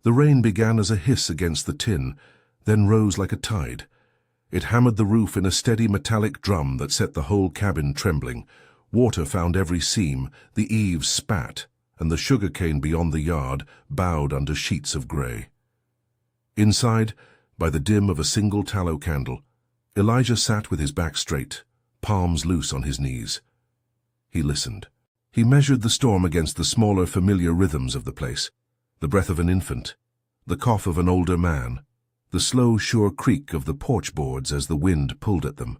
The rain began as a hiss against the tin, then rose like a tide. It hammered the roof in a steady metallic drum that set the whole cabin trembling. Water found every seam, the eaves spat, and the sugar cane beyond the yard bowed under sheets of grey. Inside, by the dim of a single tallow candle, Elijah sat with his back straight, palms loose on his knees. He listened. He measured the storm against the smaller, familiar rhythms of the place, the breath of an infant, the cough of an older man, the slow, sure creak of the porch boards as the wind pulled at them.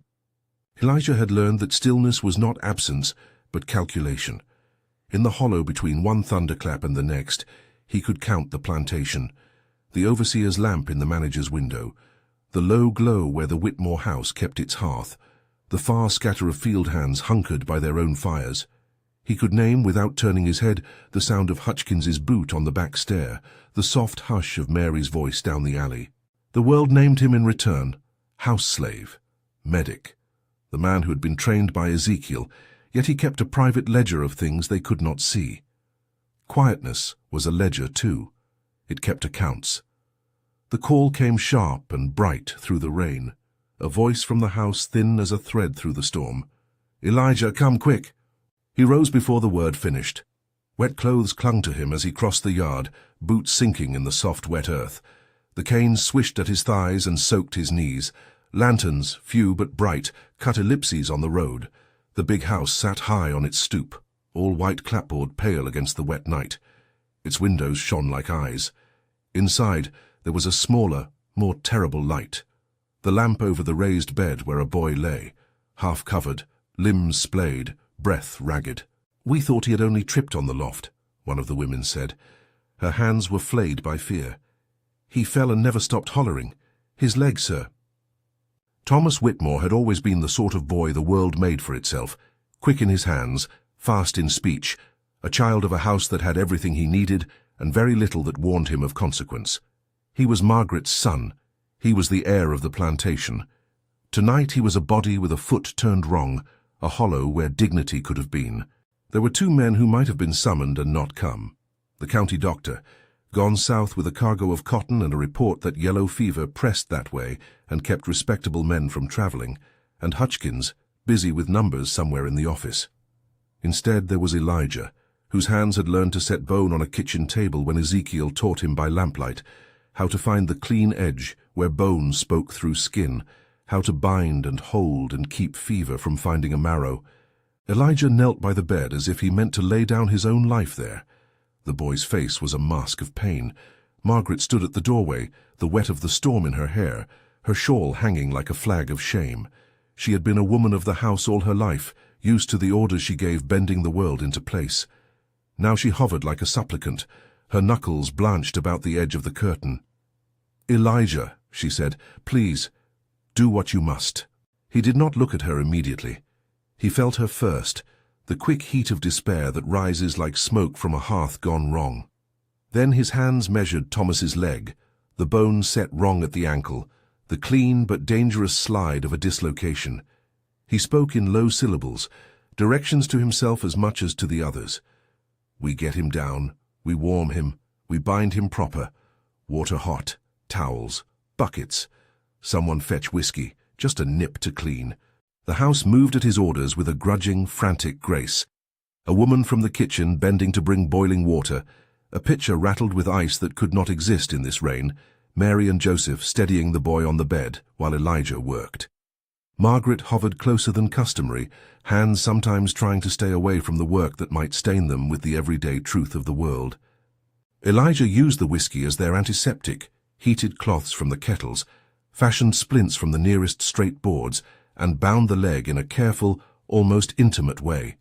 Elijah had learned that stillness was not absence, but calculation. In the hollow between one thunderclap and the next, he could count the plantation, the overseer's lamp in the manager's window, the low glow where the Whitmore house kept its hearth, the far scatter of field hands hunkered by their own fires. He could name, without turning his head, the sound of Hutchkins's boot on the back stair, the soft hush of Mary's voice down the alley. The world named him in return: house slave, medic, the man who had been trained by Ezekiel, yet he kept a private ledger of things they could not see. Quietness was a ledger too. It kept accounts. The call came sharp and bright through the rain, a voice from the house thin as a thread through the storm. "Elijah, come quick!" He rose before the word finished. Wet clothes clung to him as he crossed the yard, boots sinking in the soft, wet earth. The cane swished at his thighs and soaked his knees. Lanterns, few but bright, cut ellipses on the road. The big house sat high on its stoop, all white clapboard pale against the wet night. Its windows shone like eyes. Inside, there was a smaller, more terrible light. The lamp over the raised bed where a boy lay, half covered, limbs splayed, breath ragged. "We thought he had only tripped on the loft," one of the women said. Her hands were flayed by fear. "He fell and never stopped hollering. His leg, sir." Thomas Whitmore had always been the sort of boy the world made for itself, quick in his hands, fast in speech, a child of a house that had everything he needed and very little that warned him of consequence. He was Margaret's son. He was the heir of the plantation. Tonight he was a body with a foot turned wrong, a hollow where dignity could have been. There were two men who might have been summoned and not come. The county doctor, gone south with a cargo of cotton and a report that yellow fever pressed that way and kept respectable men from travelling, and Hutchkins, busy with numbers somewhere in the office. Instead there was Elijah, whose hands had learned to set bone on a kitchen table when Ezekiel taught him by lamplight, how to find the clean edge where bone spoke through skin, how to bind and hold and keep fever from finding a marrow. Elijah knelt by the bed as if he meant to lay down his own life there. The boy's face was a mask of pain. Margaret stood at the doorway, the wet of the storm in her hair, her shawl hanging like a flag of shame. She had been a woman of the house all her life, used to the orders she gave bending the world into place. Now she hovered like a supplicant, her knuckles blanched about the edge of the curtain. "Elijah," she said, "please, do what you must." He did not look at her immediately. He felt her first, the quick heat of despair that rises like smoke from a hearth gone wrong. Then his hands measured Thomas's leg, the bone set wrong at the ankle, the clean but dangerous slide of a dislocation. He spoke in low syllables, directions to himself as much as to the others. "We get him down, we warm him, we bind him proper. Water hot, towels, buckets. Someone fetch whiskey, just a nip to clean." The house moved at his orders with a grudging, frantic grace. A woman from the kitchen bending to bring boiling water, a pitcher rattled with ice that could not exist in this rain, Mary and Joseph steadying the boy on the bed while Elijah worked. Margaret hovered closer than customary, hands sometimes trying to stay away from the work that might stain them with the everyday truth of the world. Elijah used the whiskey as their antiseptic, heated cloths from the kettles, fashioned splints from the nearest straight boards, and bound the leg in a careful, almost intimate way.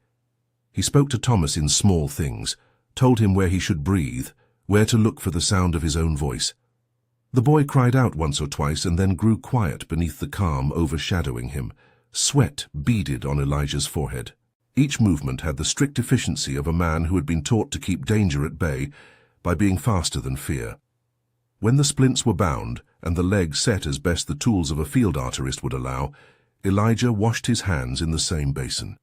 He spoke to Thomas in small things, told him where he should breathe, where to look for the sound of his own voice. The boy cried out once or twice and then grew quiet beneath the calm overshadowing him. Sweat beaded on Elijah's forehead. Each movement had the strict efficiency of a man who had been taught to keep danger at bay by being faster than fear. When the splints were bound and the leg set as best the tools of a field artist would allow, Elijah washed his hands in the same basin.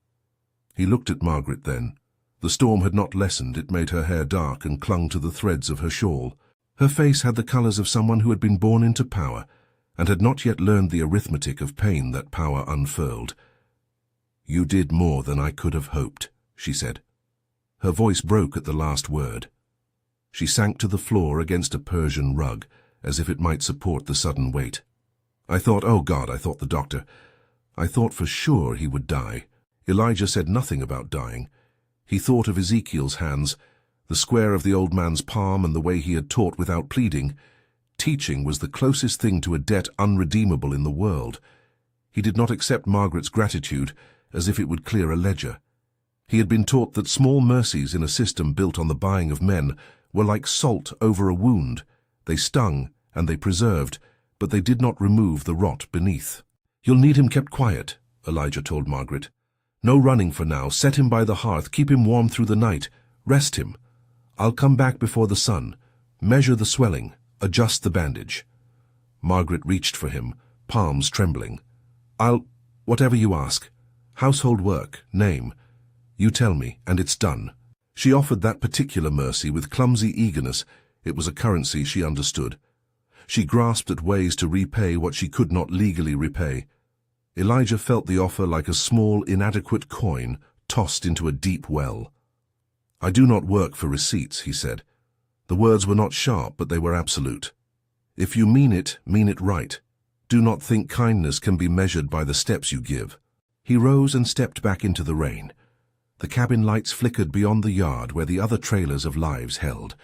He looked at Margaret then. The storm had not lessened, it made her hair dark and clung to the threads of her shawl. Her face had the colors of someone who had been born into power and had not yet learned the arithmetic of pain that power unfurled. "You did more than I could have hoped," she said. Her voice broke at the last word. She sank to the floor against a Persian rug, as if it might support the sudden weight. "I thought, oh God, I thought the doctor. I thought for sure he would die." Elijah said nothing about dying. He thought of Ezekiel's hands, the square of the old man's palm, and the way he had taught without pleading. Teaching was the closest thing to a debt unredeemable in the world. He did not accept Margaret's gratitude as if it would clear a ledger. He had been taught that small mercies in a system built on the buying of men were like salt over a wound. They stung and they preserved, but they did not remove the rot beneath. "You'll need him kept quiet," Elijah told Margaret. "No running for now. Set him by the hearth. Keep him warm through the night. Rest him. I'll come back before the sun. Measure the swelling. Adjust the bandage." Margaret reached for him, palms trembling. Whatever you ask. Household work, name. You tell me, and it's done." She offered that particular mercy with clumsy eagerness. It was a currency she understood. She grasped at ways to repay what she could not legally repay. Elijah felt the offer like a small, inadequate coin tossed into a deep well. "I do not work for receipts," he said. The words were not sharp, but they were absolute. "If you mean it right. Do not think kindness can be measured by the steps you give." He rose and stepped back into the rain. The cabin lights flickered beyond the yard where the other trailers of lives held.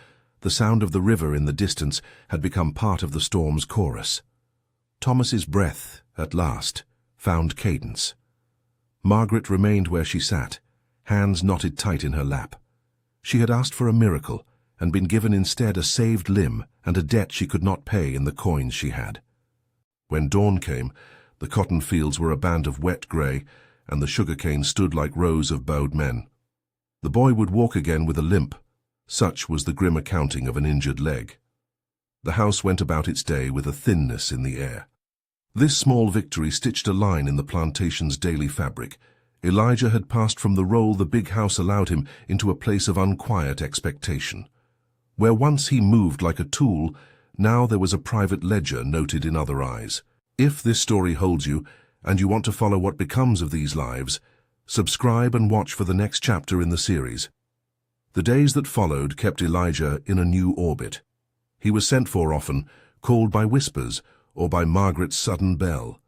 The sound of the river in the distance had become part of the storm's chorus. Thomas's breath, at last, found cadence. Margaret remained where she sat, hands knotted tight in her lap. She had asked for a miracle and been given instead a saved limb and a debt she could not pay in the coins she had. When dawn came, the cotton fields were a band of wet grey, and the sugar-cane stood like rows of bowed men. The boy would walk again with a limp. Such was the grim accounting of an injured leg. The house went about its day with a thinness in the air. This small victory stitched a line in the plantation's daily fabric. Elijah had passed from the role the big house allowed him into a place of unquiet expectation. Where once he moved like a tool, now there was a private ledger noted in other eyes. If this story holds you, and you want to follow what becomes of these lives, subscribe and watch for the next chapter in the series. The days that followed kept Elijah in a new orbit. He was sent for often, called by whispers or by Margaret's sudden bell.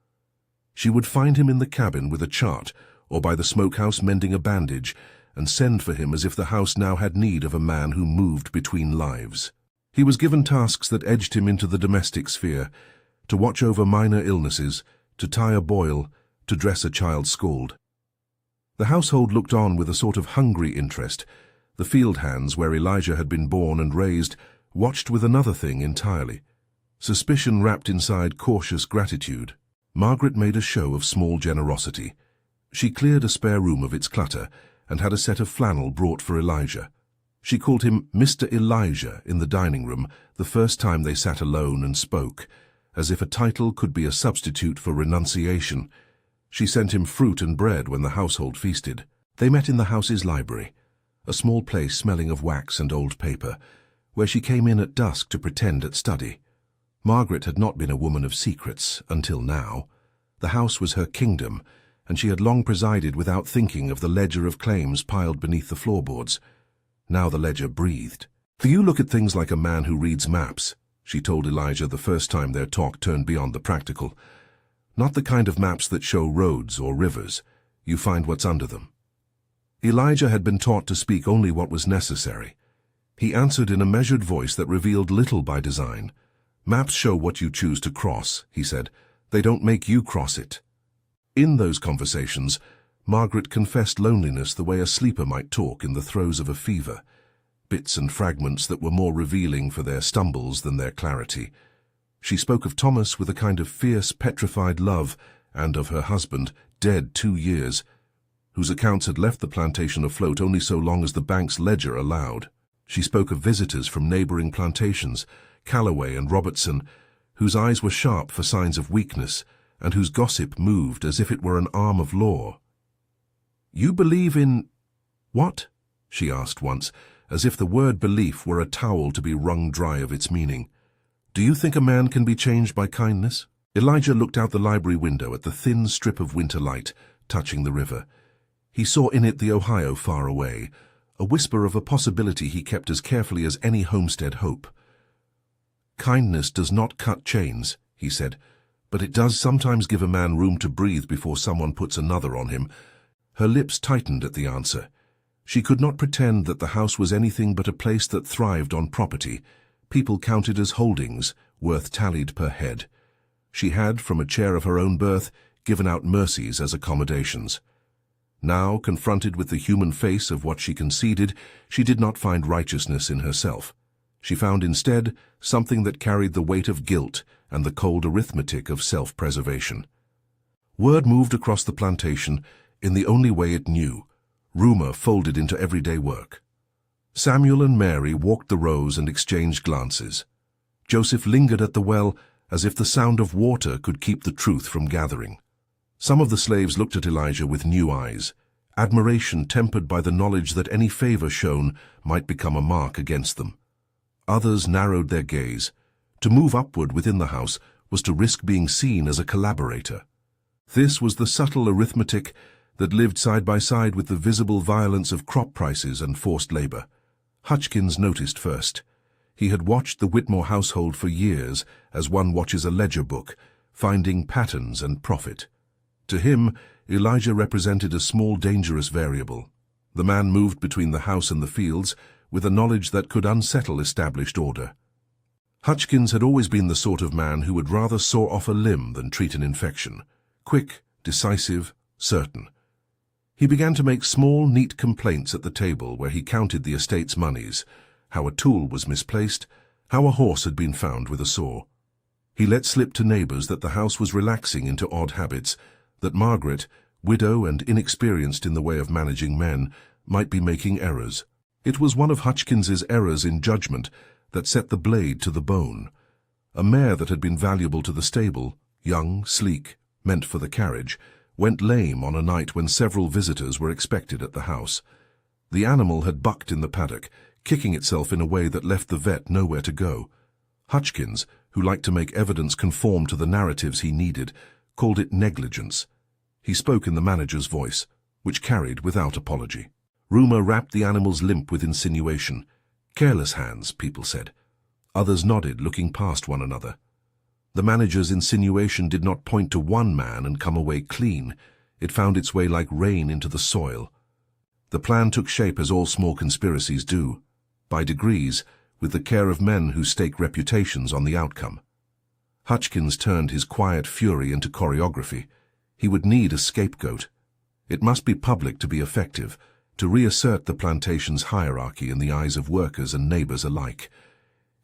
She would find him in the cabin with a chart or by the smokehouse mending a bandage and send for him as if the house now had need of a man who moved between lives. He was given tasks that edged him into the domestic sphere, to watch over minor illnesses, to tie a boil, to dress a child's scald. The household looked on with a sort of hungry interest. The field hands, where Elijah had been born and raised, watched with another thing entirely. Suspicion wrapped inside cautious gratitude. Margaret made a show of small generosity. She cleared a spare room of its clutter and had a set of flannel brought for Elijah. She called him Mr. Elijah in the dining room the first time they sat alone and spoke, as if a title could be a substitute for renunciation. She sent him fruit and bread when the household feasted. They met in the house's library, a small place smelling of wax and old paper, where she came in at dusk to pretend at study. Margaret had not been a woman of secrets until now. The house was her kingdom, and she had long presided without thinking of the ledger of claims piled beneath the floorboards. Now the ledger breathed. "Do you look at things like a man who reads maps?" she told Elijah the first time their talk turned beyond the practical. "Not the kind of maps that show roads or rivers. You find what's under them." Elijah had been taught to speak only what was necessary. He answered in a measured voice that revealed little by design. "Maps show what you choose to cross," he said. "They don't make you cross it." In those conversations, Margaret confessed loneliness the way a sleeper might talk in the throes of a fever, bits and fragments that were more revealing for their stumbles than their clarity. She spoke of Thomas with a kind of fierce, petrified love, and of her husband, dead 2 years, whose accounts had left the plantation afloat only so long as the bank's ledger allowed. She spoke of visitors from neighboring plantations, Callaway and Robertson, whose eyes were sharp for signs of weakness, and whose gossip moved as if it were an arm of law. "You believe in—" "What?" she asked once, as if the word belief were a towel to be wrung dry of its meaning. "Do you think a man can be changed by kindness?" Elijah looked out the library window at the thin strip of winter light touching the river. He saw in it the Ohio far away, a whisper of a possibility he kept as carefully as any homestead hope. "Kindness does not cut chains," he said, "but it does sometimes give a man room to breathe before someone puts another on him." Her lips tightened at the answer. She could not pretend that the house was anything but a place that thrived on property, people counted as holdings, worth tallied per head. She had, from a chair of her own birth, given out mercies as accommodations. Now, confronted with the human face of what she conceded, she did not find righteousness in herself. She found instead something that carried the weight of guilt and the cold arithmetic of self-preservation. Word moved across the plantation in the only way it knew, rumor folded into everyday work. Samuel and Mary walked the rows and exchanged glances. Joseph lingered at the well as if the sound of water could keep the truth from gathering. Some of the slaves looked at Elijah with new eyes, admiration tempered by the knowledge that any favor shown might become a mark against them. Others narrowed their gaze. To move upward within the house was to risk being seen as a collaborator. This was the subtle arithmetic that lived side by side with the visible violence of crop prices and forced labor. Hutchkins noticed first. He had watched the Whitmore household for years as one watches a ledger book, finding patterns and profit. To him, Elijah represented a small, dangerous variable. The man moved between the house and the fields with a knowledge that could unsettle established order. Hutchkins had always been the sort of man who would rather saw off a limb than treat an infection. Quick, decisive, certain. He began to make small, neat complaints at the table where he counted the estate's monies, how a tool was misplaced, how a horse had been found with a sore. He let slip to neighbors that the house was relaxing into odd habits, that Margaret, widow and inexperienced in the way of managing men, might be making errors. It was one of Hutchkins's errors in judgment that set the blade to the bone. A mare that had been valuable to the stable, young, sleek, meant for the carriage, went lame on a night when several visitors were expected at the house. The animal had bucked in the paddock, kicking itself in a way that left the vet nowhere to go. Hutchkins, who liked to make evidence conform to the narratives he needed, called it negligence. He spoke in the manager's voice, which carried without apology. Rumor wrapped the animal's limp with insinuation. Careless hands, people said. Others nodded, looking past one another. The manager's insinuation did not point to one man and come away clean. It found its way like rain into the soil. The plan took shape as all small conspiracies do, by degrees, with the care of men who stake reputations on the outcome. Hutchkins turned his quiet fury into choreography. He would need a scapegoat. It must be public to be effective, to reassert the plantation's hierarchy in the eyes of workers and neighbors alike.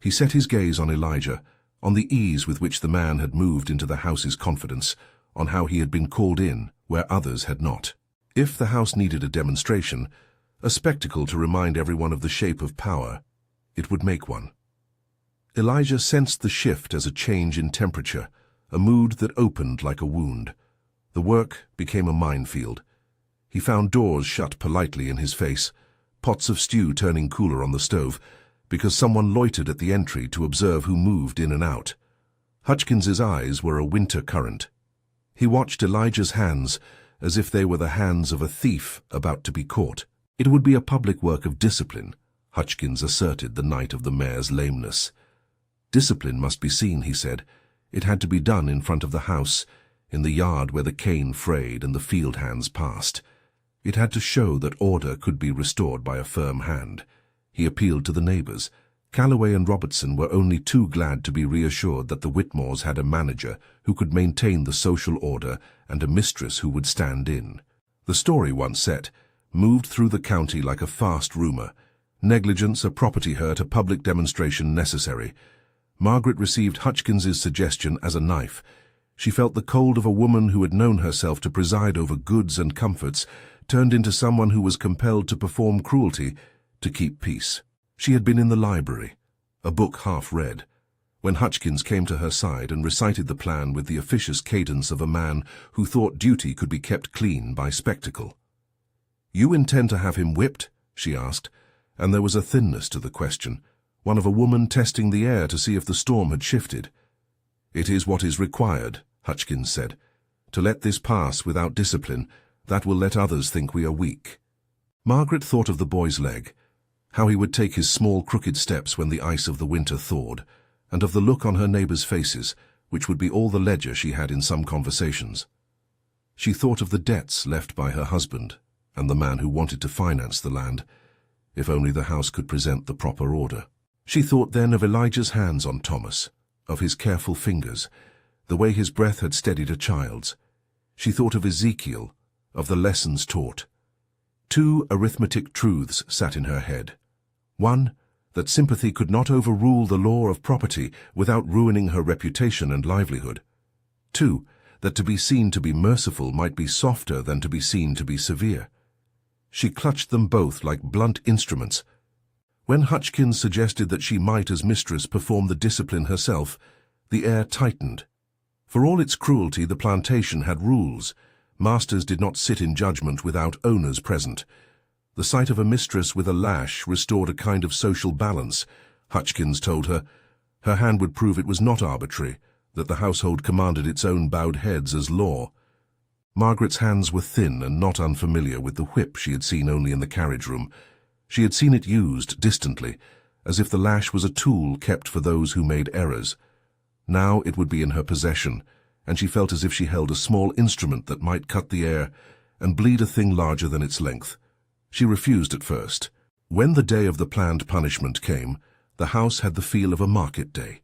He set his gaze on Elijah, on the ease with which the man had moved into the house's confidence, on how he had been called in where others had not. If the house needed a demonstration, a spectacle to remind everyone of the shape of power, it would make one. Elijah sensed the shift as a change in temperature, a mood that opened like a wound. The work became a minefield. He found doors shut politely in his face, pots of stew turning cooler on the stove, because someone loitered at the entry to observe who moved in and out. Hutchkins's eyes were a winter current. He watched Elijah's hands as if they were the hands of a thief about to be caught. It would be a public work of discipline, Hutchkins asserted the night of the mare's lameness. Discipline must be seen, he said. It had to be done in front of the house, in the yard where the cane frayed and the field hands passed. It had to show that order could be restored by a firm hand. He appealed to the neighbors. Calloway and Robertson were only too glad to be reassured that the Whitmores had a manager who could maintain the social order and a mistress who would stand in. The story, once set, moved through the county like a fast rumor. Negligence, a property hurt, a public demonstration necessary. Margaret received Hutchkins's suggestion as a knife. She felt the cold of a woman who had known herself to preside over goods and comforts, turned into someone who was compelled to perform cruelty to keep peace. She had been in the library, a book half read, when Hutchkins came to her side and recited the plan with the officious cadence of a man who thought duty could be kept clean by spectacle. "You intend to have him whipped?" she asked, and there was a thinness to the question, one of a woman testing the air to see if the storm had shifted. "It is what is required," Hutchkins said. "To let this pass without discipline, that will let others think we are weak." Margaret thought of the boy's leg, how he would take his small crooked steps when the ice of the winter thawed, and of the look on her neighbours' faces, which would be all the ledger she had in some conversations. She thought of the debts left by her husband and the man who wanted to finance the land, if only the house could present the proper order. She thought then of Elijah's hands on Thomas, of his careful fingers, the way his breath had steadied a child's. She thought of Ezekiel, of the lessons taught. Two arithmetic truths sat in her head. One, that sympathy could not overrule the law of property without ruining her reputation and livelihood. Two, that to be seen to be merciful might be softer than to be seen to be severe. She clutched them both like blunt instruments. When Hutchkins suggested that she might, as mistress, perform the discipline herself, the air tightened. For all its cruelty, the plantation had rules. Masters did not sit in judgment without owners present. The sight of a mistress with a lash restored a kind of social balance, Hutchkins told her. Her hand would prove it was not arbitrary, that the household commanded its own bowed heads as law. Margaret's hands were thin and not unfamiliar with the whip she had seen only in the carriage-room. She had seen it used distantly, as if the lash was a tool kept for those who made errors. Now it would be in her possession, and she felt as if she held a small instrument that might cut the air and bleed a thing larger than its length. She refused at first. When the day of the planned punishment came, the house had the feel of a market day.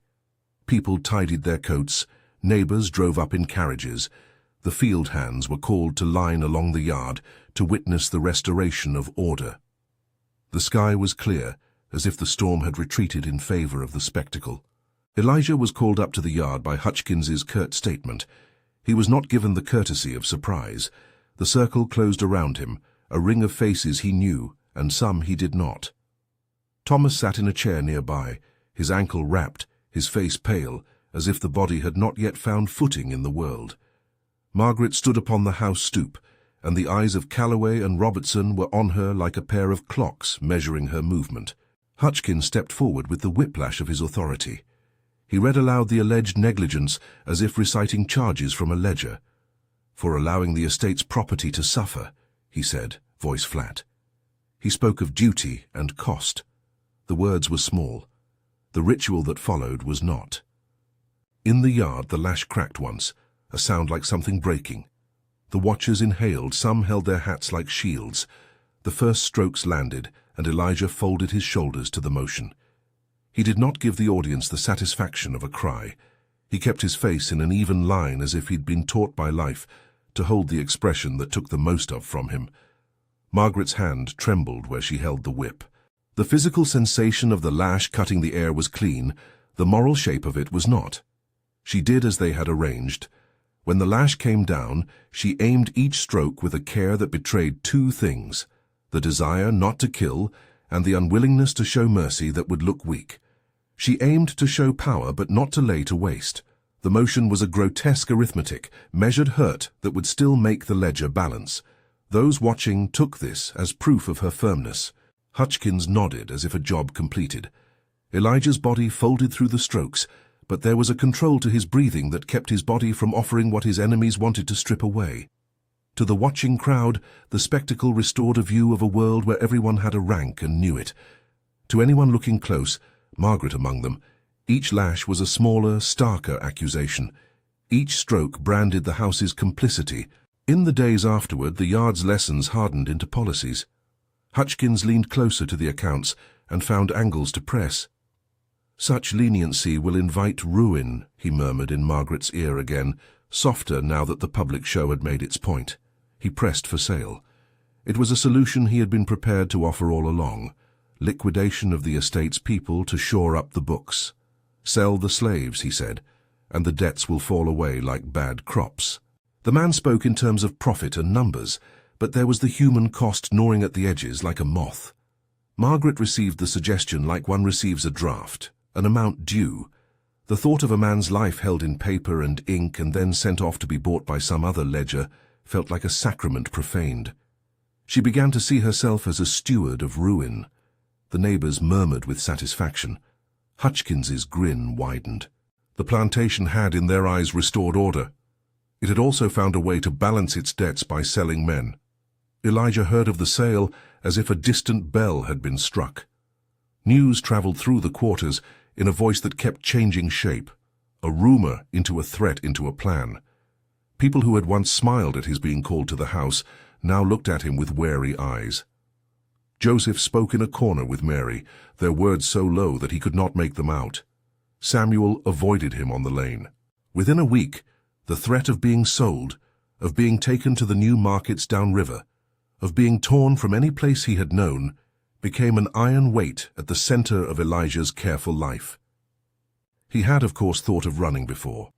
People tidied their coats, neighbours drove up in carriages. The field hands were called to line along the yard to witness the restoration of order. The sky was clear, as if the storm had retreated in favour of the spectacle. Elijah was called up to the yard by Hutchkins's curt statement. He was not given the courtesy of surprise. The circle closed around him, a ring of faces he knew, and some he did not. Thomas sat in a chair nearby, his ankle wrapped, his face pale, as if the body had not yet found footing in the world. Margaret stood upon the house stoop, and the eyes of Calloway and Robertson were on her like a pair of clocks measuring her movement. Hutchkins stepped forward with the whiplash of his authority. He read aloud the alleged negligence as if reciting charges from a ledger. "For allowing the estate's property to suffer," he said, voice flat. He spoke of duty and cost. The words were small. The ritual that followed was not. In the yard the lash cracked once, a sound like something breaking. The watchers inhaled, some held their hats like shields. The first strokes landed, and Elijah folded his shoulders to the motion. He did not give the audience the satisfaction of a cry. He kept his face in an even line as if he'd been taught by life to hold the expression that took the most of from him. Margaret's hand trembled where she held the whip. The physical sensation of the lash cutting the air was clean, the moral shape of it was not. She did as they had arranged. When the lash came down, she aimed each stroke with a care that betrayed two things: the desire not to kill and the unwillingness to show mercy that would look weak. She aimed to show power but not to lay to waste. The motion was a grotesque arithmetic, measured hurt that would still make the ledger balance. Those watching took this as proof of her firmness. Hutchkins nodded as if a job completed. Elijah's body folded through the strokes, but there was a control to his breathing that kept his body from offering what his enemies wanted to strip away. To the watching crowd, the spectacle restored a view of a world where everyone had a rank and knew it. To anyone looking close, Margaret among them, each lash was a smaller, starker accusation. Each stroke branded the house's complicity. In the days afterward, the yard's lessons hardened into policies. Hutchkins leaned closer to the accounts and found angles to press. "Such leniency will invite ruin," he murmured in Margaret's ear again, softer now that the public show had made its point. He pressed for sale. It was a solution he had been prepared to offer all along: liquidation of the estate's people to shore up the books. "Sell the slaves," he said, "and the debts will fall away like bad crops." The man spoke in terms of profit and numbers, but there was the human cost gnawing at the edges like a moth. Margaret received the suggestion like one receives a draft, an amount due. The thought of a man's life held in paper and ink and then sent off to be bought by some other ledger felt like a sacrament profaned. She began to see herself as a steward of ruin. The neighbors murmured with satisfaction. Hutchins's grin widened. The plantation had, in their eyes, restored order. It had also found a way to balance its debts by selling men. Elijah heard of the sale as if a distant bell had been struck. News traveled through the quarters in a voice that kept changing shape, a rumor into a threat into a plan. People who had once smiled at his being called to the house now looked at him with wary eyes. Joseph spoke in a corner with Mary, their words so low that he could not make them out. Samuel avoided him on the lane. Within a week, the threat of being sold, of being taken to the new markets downriver, of being torn from any place he had known, became an iron weight at the center of Elijah's careful life. He had, of course, thought of running before.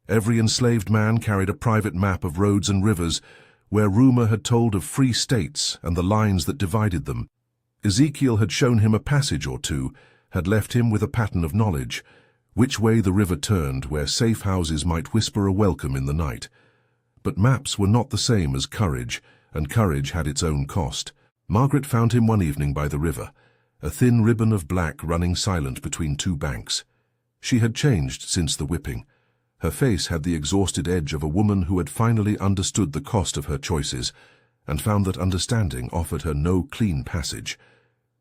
Every enslaved man carried a private map of roads and rivers where rumor had told of free states and the lines that divided them. Ezekiel had shown him a passage or two, had left him with a pattern of knowledge, which way the river turned, where safe houses might whisper a welcome in the night. But maps were not the same as courage, and courage had its own cost. Margaret found him one evening by the river, a thin ribbon of black running silent between two banks. She had changed since the whipping. Her face had the exhausted edge of a woman who had finally understood the cost of her choices, and found that understanding offered her no clean passage.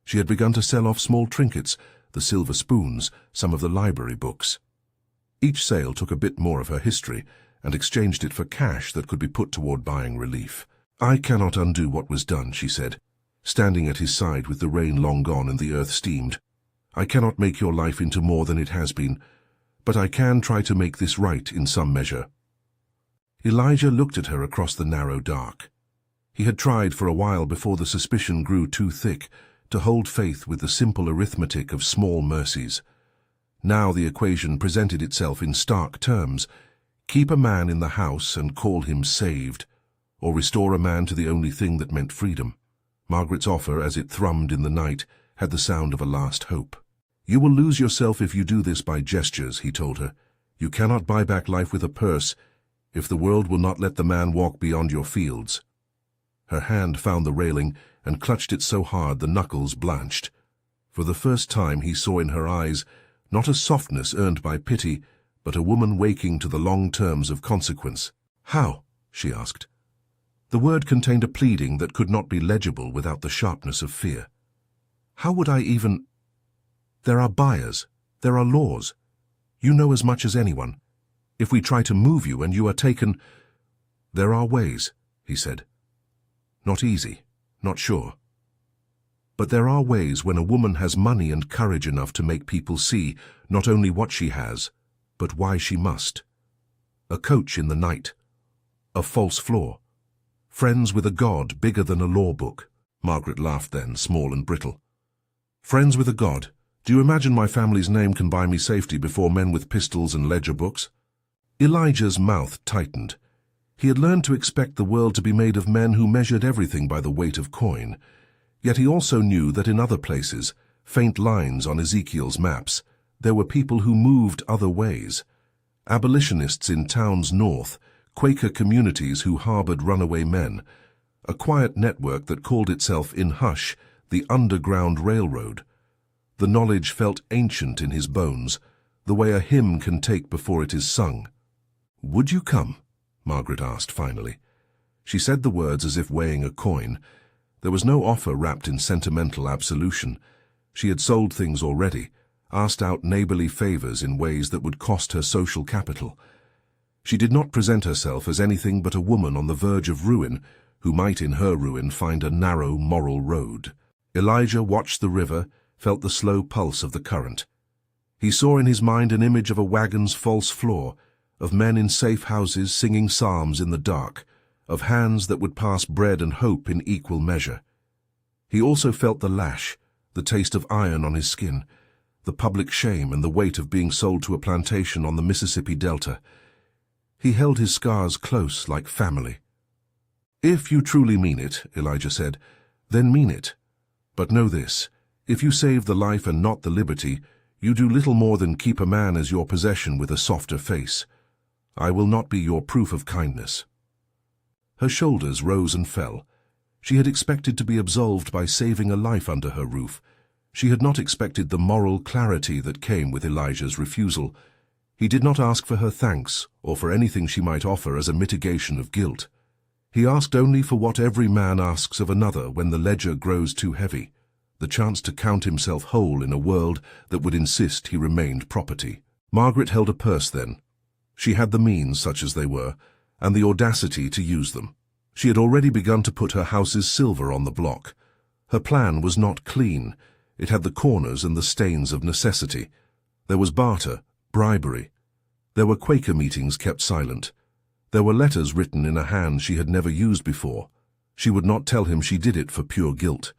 She had begun to sell off small trinkets, the silver spoons, some of the library books. Each sale took a bit more of her history, and exchanged it for cash that could be put toward buying relief. "I cannot undo what was done," she said, standing at his side with the rain long gone and the earth steamed. "I cannot make your life into more than it has been, but I can try to make this right in some measure." Elijah looked at her across the narrow dark. He had tried for a while before the suspicion grew too thick to hold faith with the simple arithmetic of small mercies. Now the equation presented itself in stark terms: keep a man in the house and call him saved, or restore a man to the only thing that meant freedom. Margaret's offer, as it thrummed in the night, had the sound of a last hope. "You will lose yourself if you do this by gestures," he told her. "You cannot buy back life with a purse if the world will not let the man walk beyond your fields." Her hand found the railing and clutched it so hard the knuckles blanched. For the first time he saw in her eyes not a softness earned by pity, but a woman waking to the long terms of consequence. "How?" she asked. The word contained a pleading that could not be legible without the sharpness of fear. "How would I even—" "There are buyers. There are laws. You know as much as anyone. If we try to move you and you are taken—" "There are ways," he said. "Not easy, not sure. But there are ways when a woman has money and courage enough to make people see not only what she has, but why she must. A coach in the night. A false floor. Friends with a god bigger than a law book." Margaret laughed then, small and brittle. "Friends with a god? Do you imagine my family's name can buy me safety before men with pistols and ledger books?" Elijah's mouth tightened. He had learned to expect the world to be made of men who measured everything by the weight of coin. Yet he also knew that in other places, faint lines on Ezekiel's maps, there were people who moved other ways. Abolitionists in towns north, Quaker communities who harbored runaway men, a quiet network that called itself in hush the Underground Railroad. The knowledge felt ancient in his bones, the way a hymn can take before it is sung. "Would you come?" Margaret asked finally. She said the words as if weighing a coin. There was no offer wrapped in sentimental absolution. She had sold things already, asked out neighborly favors in ways that would cost her social capital. She did not present herself as anything but a woman on the verge of ruin, who might in her ruin find a narrow moral road. Elijah watched the river, felt the slow pulse of the current. He saw in his mind an image of a wagon's false floor, of men in safe houses singing psalms in the dark, of hands that would pass bread and hope in equal measure. He also felt the lash, the taste of iron on his skin, the public shame and the weight of being sold to a plantation on the Mississippi Delta. He held his scars close like family. "If you truly mean it," Elijah said, "then mean it. But know this, if you save the life and not the liberty, you do little more than keep a man as your possession with a softer face. I will not be your proof of kindness." Her shoulders rose and fell. She had expected to be absolved by saving a life under her roof. She had not expected the moral clarity that came with Elijah's refusal. He did not ask for her thanks or for anything she might offer as a mitigation of guilt. He asked only for what every man asks of another when the ledger grows too heavy, the chance to count himself whole in a world that would insist he remained property. Margaret held a purse then. She had the means, such as they were, and the audacity to use them. She had already begun to put her house's silver on the block. Her plan was not clean. It had the corners and the stains of necessity. There was barter, bribery. There were Quaker meetings kept silent. There were letters written in a hand she had never used before. She would not tell him she did it for pure guilt.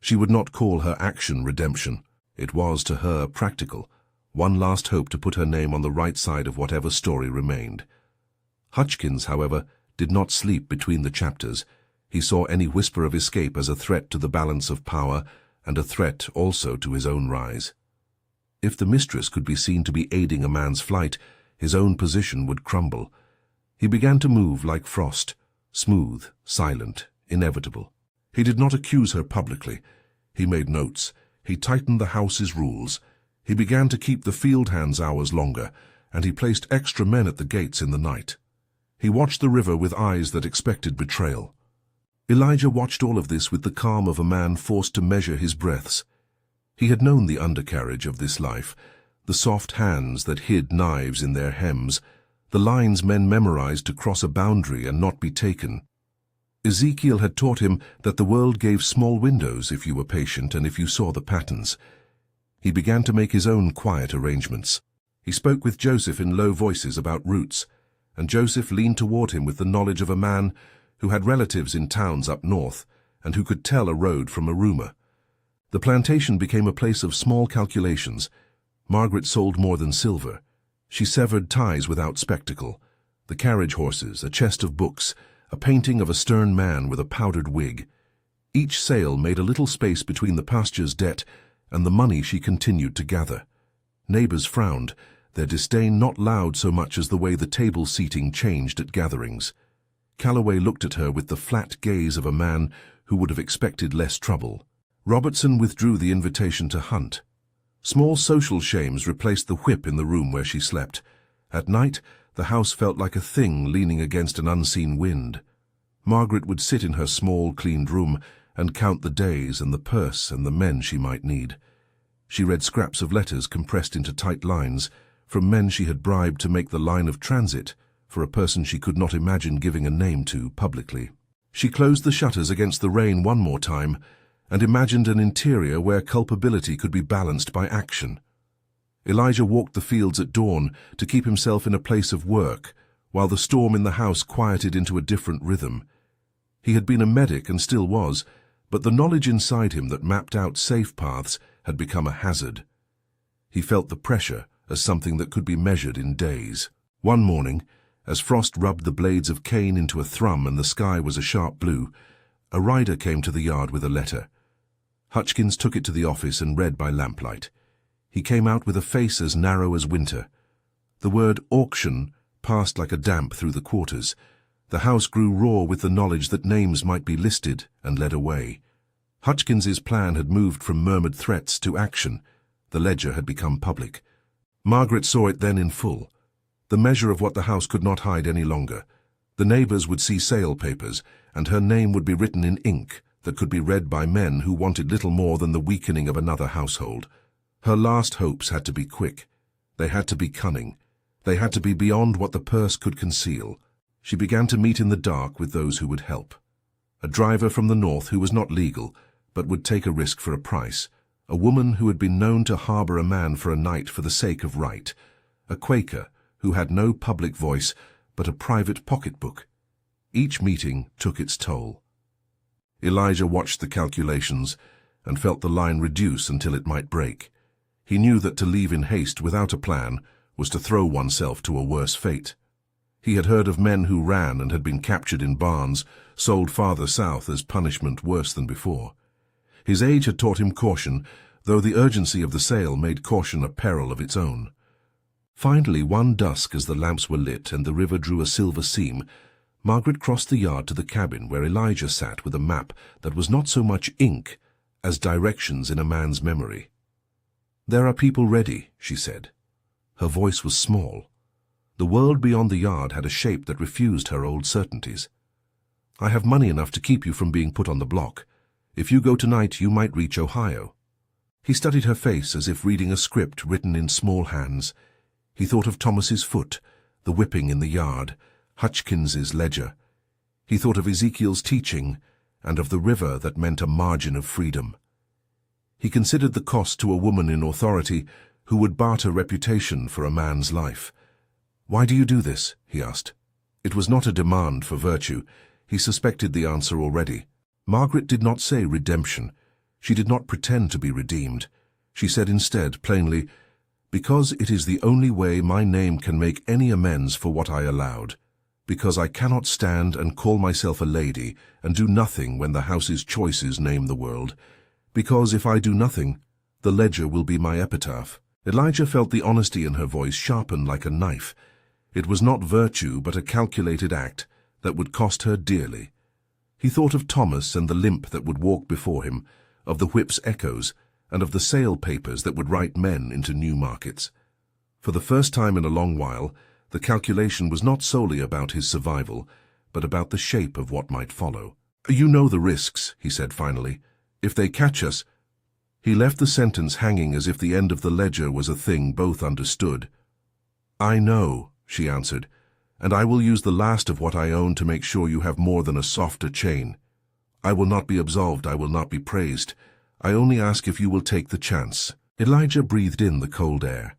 She would not call her action redemption. It was, to her, practical, one last hope to put her name on the right side of whatever story remained. Hutchkins, however, did not sleep between the chapters. He saw any whisper of escape as a threat to the balance of power and a threat also to his own rise. If the mistress could be seen to be aiding a man's flight, his own position would crumble. He began to move like frost, smooth, silent, inevitable. He did not accuse her publicly. He made notes. He tightened the house's rules. He began to keep the field hands' hours longer, and he placed extra men at the gates in the night. He watched the river with eyes that expected betrayal. Elijah watched all of this with the calm of a man forced to measure his breaths. He had known the undercarriage of this life, the soft hands that hid knives in their hems, the lines men memorized to cross a boundary and not be taken. Ezekiel had taught him that the world gave small windows if you were patient and if you saw the patterns. He began to make his own quiet arrangements. He spoke with Joseph in low voices about routes, and Joseph leaned toward him with the knowledge of a man who had relatives in towns up north and who could tell a road from a rumor. The plantation became a place of small calculations. Margaret sold more than silver. She severed ties without spectacle. The carriage horses, a chest of books, a painting of a stern man with a powdered wig. Each sale made a little space between the pasture's debt and the money she continued to gather. Neighbors frowned, their disdain not loud so much as the way the table seating changed at gatherings. Calloway looked at her with the flat gaze of a man who would have expected less trouble. Robertson withdrew the invitation to hunt. Small social shames replaced the whip in the room where she slept. At night, the house felt like a thing leaning against an unseen wind. Margaret would sit in her small, cleaned room and count the days and the purse and the men she might need. She read scraps of letters compressed into tight lines from men she had bribed to make the line of transit for a person she could not imagine giving a name to publicly. She closed the shutters against the rain one more time and imagined an interior where culpability could be balanced by action. Elijah walked the fields at dawn to keep himself in a place of work, while the storm in the house quieted into a different rhythm. He had been a medic and still was, but the knowledge inside him that mapped out safe paths had become a hazard. He felt the pressure as something that could be measured in days. One morning, as frost rubbed the blades of cane into a thrum and the sky was a sharp blue, a rider came to the yard with a letter. Hutchkins took it to the office and read by lamplight. He came out with a face as narrow as winter. The word auction passed like a damp through the quarters. The house grew raw with the knowledge that names might be listed and led away. Hutchkins's plan had moved from murmured threats to action. The ledger had become public. Margaret saw it then in full. The measure of what the house could not hide any longer. The neighbors would see sale papers, and her name would be written in ink that could be read by men who wanted little more than the weakening of another household. Her last hopes had to be quick. They had to be cunning. They had to be beyond what the purse could conceal. She began to meet in the dark with those who would help. A driver from the north who was not legal, but would take a risk for a price. A woman who had been known to harbor a man for a night for the sake of right. A Quaker who had no public voice, but a private pocketbook. Each meeting took its toll. Elijah watched the calculations and felt the line reduce until it might break. He knew that to leave in haste without a plan was to throw oneself to a worse fate. He had heard of men who ran and had been captured in barns, sold farther south as punishment worse than before. His age had taught him caution, though the urgency of the sale made caution a peril of its own. Finally, one dusk as the lamps were lit and the river drew a silver seam, Margaret crossed the yard to the cabin where Elijah sat with a map that was not so much ink as directions in a man's memory. "There are people ready," she said. Her voice was small. The world beyond the yard had a shape that refused her old certainties. "I have money enough to keep you from being put on the block. If you go tonight, you might reach Ohio." He studied her face as if reading a script written in small hands. He thought of Thomas's foot, the whipping in the yard, Hutchins's ledger. He thought of Ezekiel's teaching, and of the river that meant a margin of freedom. He considered the cost to a woman in authority who would barter reputation for a man's life. "Why do you do this?" he asked. It was not a demand for virtue. He suspected the answer already. Margaret did not say redemption. She did not pretend to be redeemed. She said instead, plainly, "Because it is the only way my name can make any amends for what I allowed. Because I cannot stand and call myself a lady and do nothing when the house's choices name the world. Because if I do nothing, the ledger will be my epitaph." Elijah felt the honesty in her voice sharpen like a knife. It was not virtue, but a calculated act that would cost her dearly. He thought of Thomas and the limp that would walk before him, of the whip's echoes, and of the sale papers that would write men into new markets. For the first time in a long while, the calculation was not solely about his survival, but about the shape of what might follow. "You know the risks," he said finally. "If they catch us—" He left the sentence hanging as if the end of the ledger was a thing both understood. "I know," she answered, "and I will use the last of what I own to make sure you have more than a softer chain. I will not be absolved, I will not be praised. I only ask if you will take the chance." Elijah breathed in the cold air.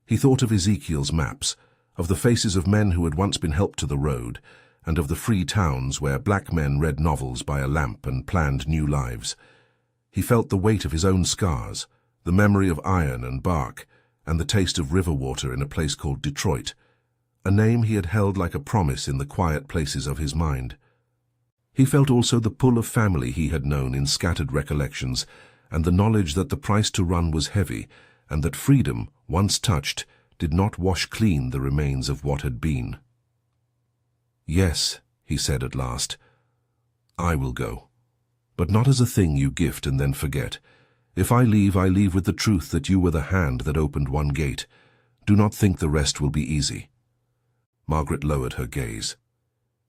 He thought of Ezekiel's maps, of the faces of men who had once been helped to the road, and of the free towns where black men read novels by a lamp and planned new lives. He felt the weight of his own scars, the memory of iron and bark, and the taste of river water in a place called Detroit, a name he had held like a promise in the quiet places of his mind. He felt also the pull of family he had known in scattered recollections, and the knowledge that the price to run was heavy, and that freedom, once touched, did not wash clean the remains of what had been. "Yes," he said at last, "I will go. But not as a thing you gift and then forget. If I leave with the truth that you were the hand that opened one gate. Do not think the rest will be easy." Margaret lowered her gaze.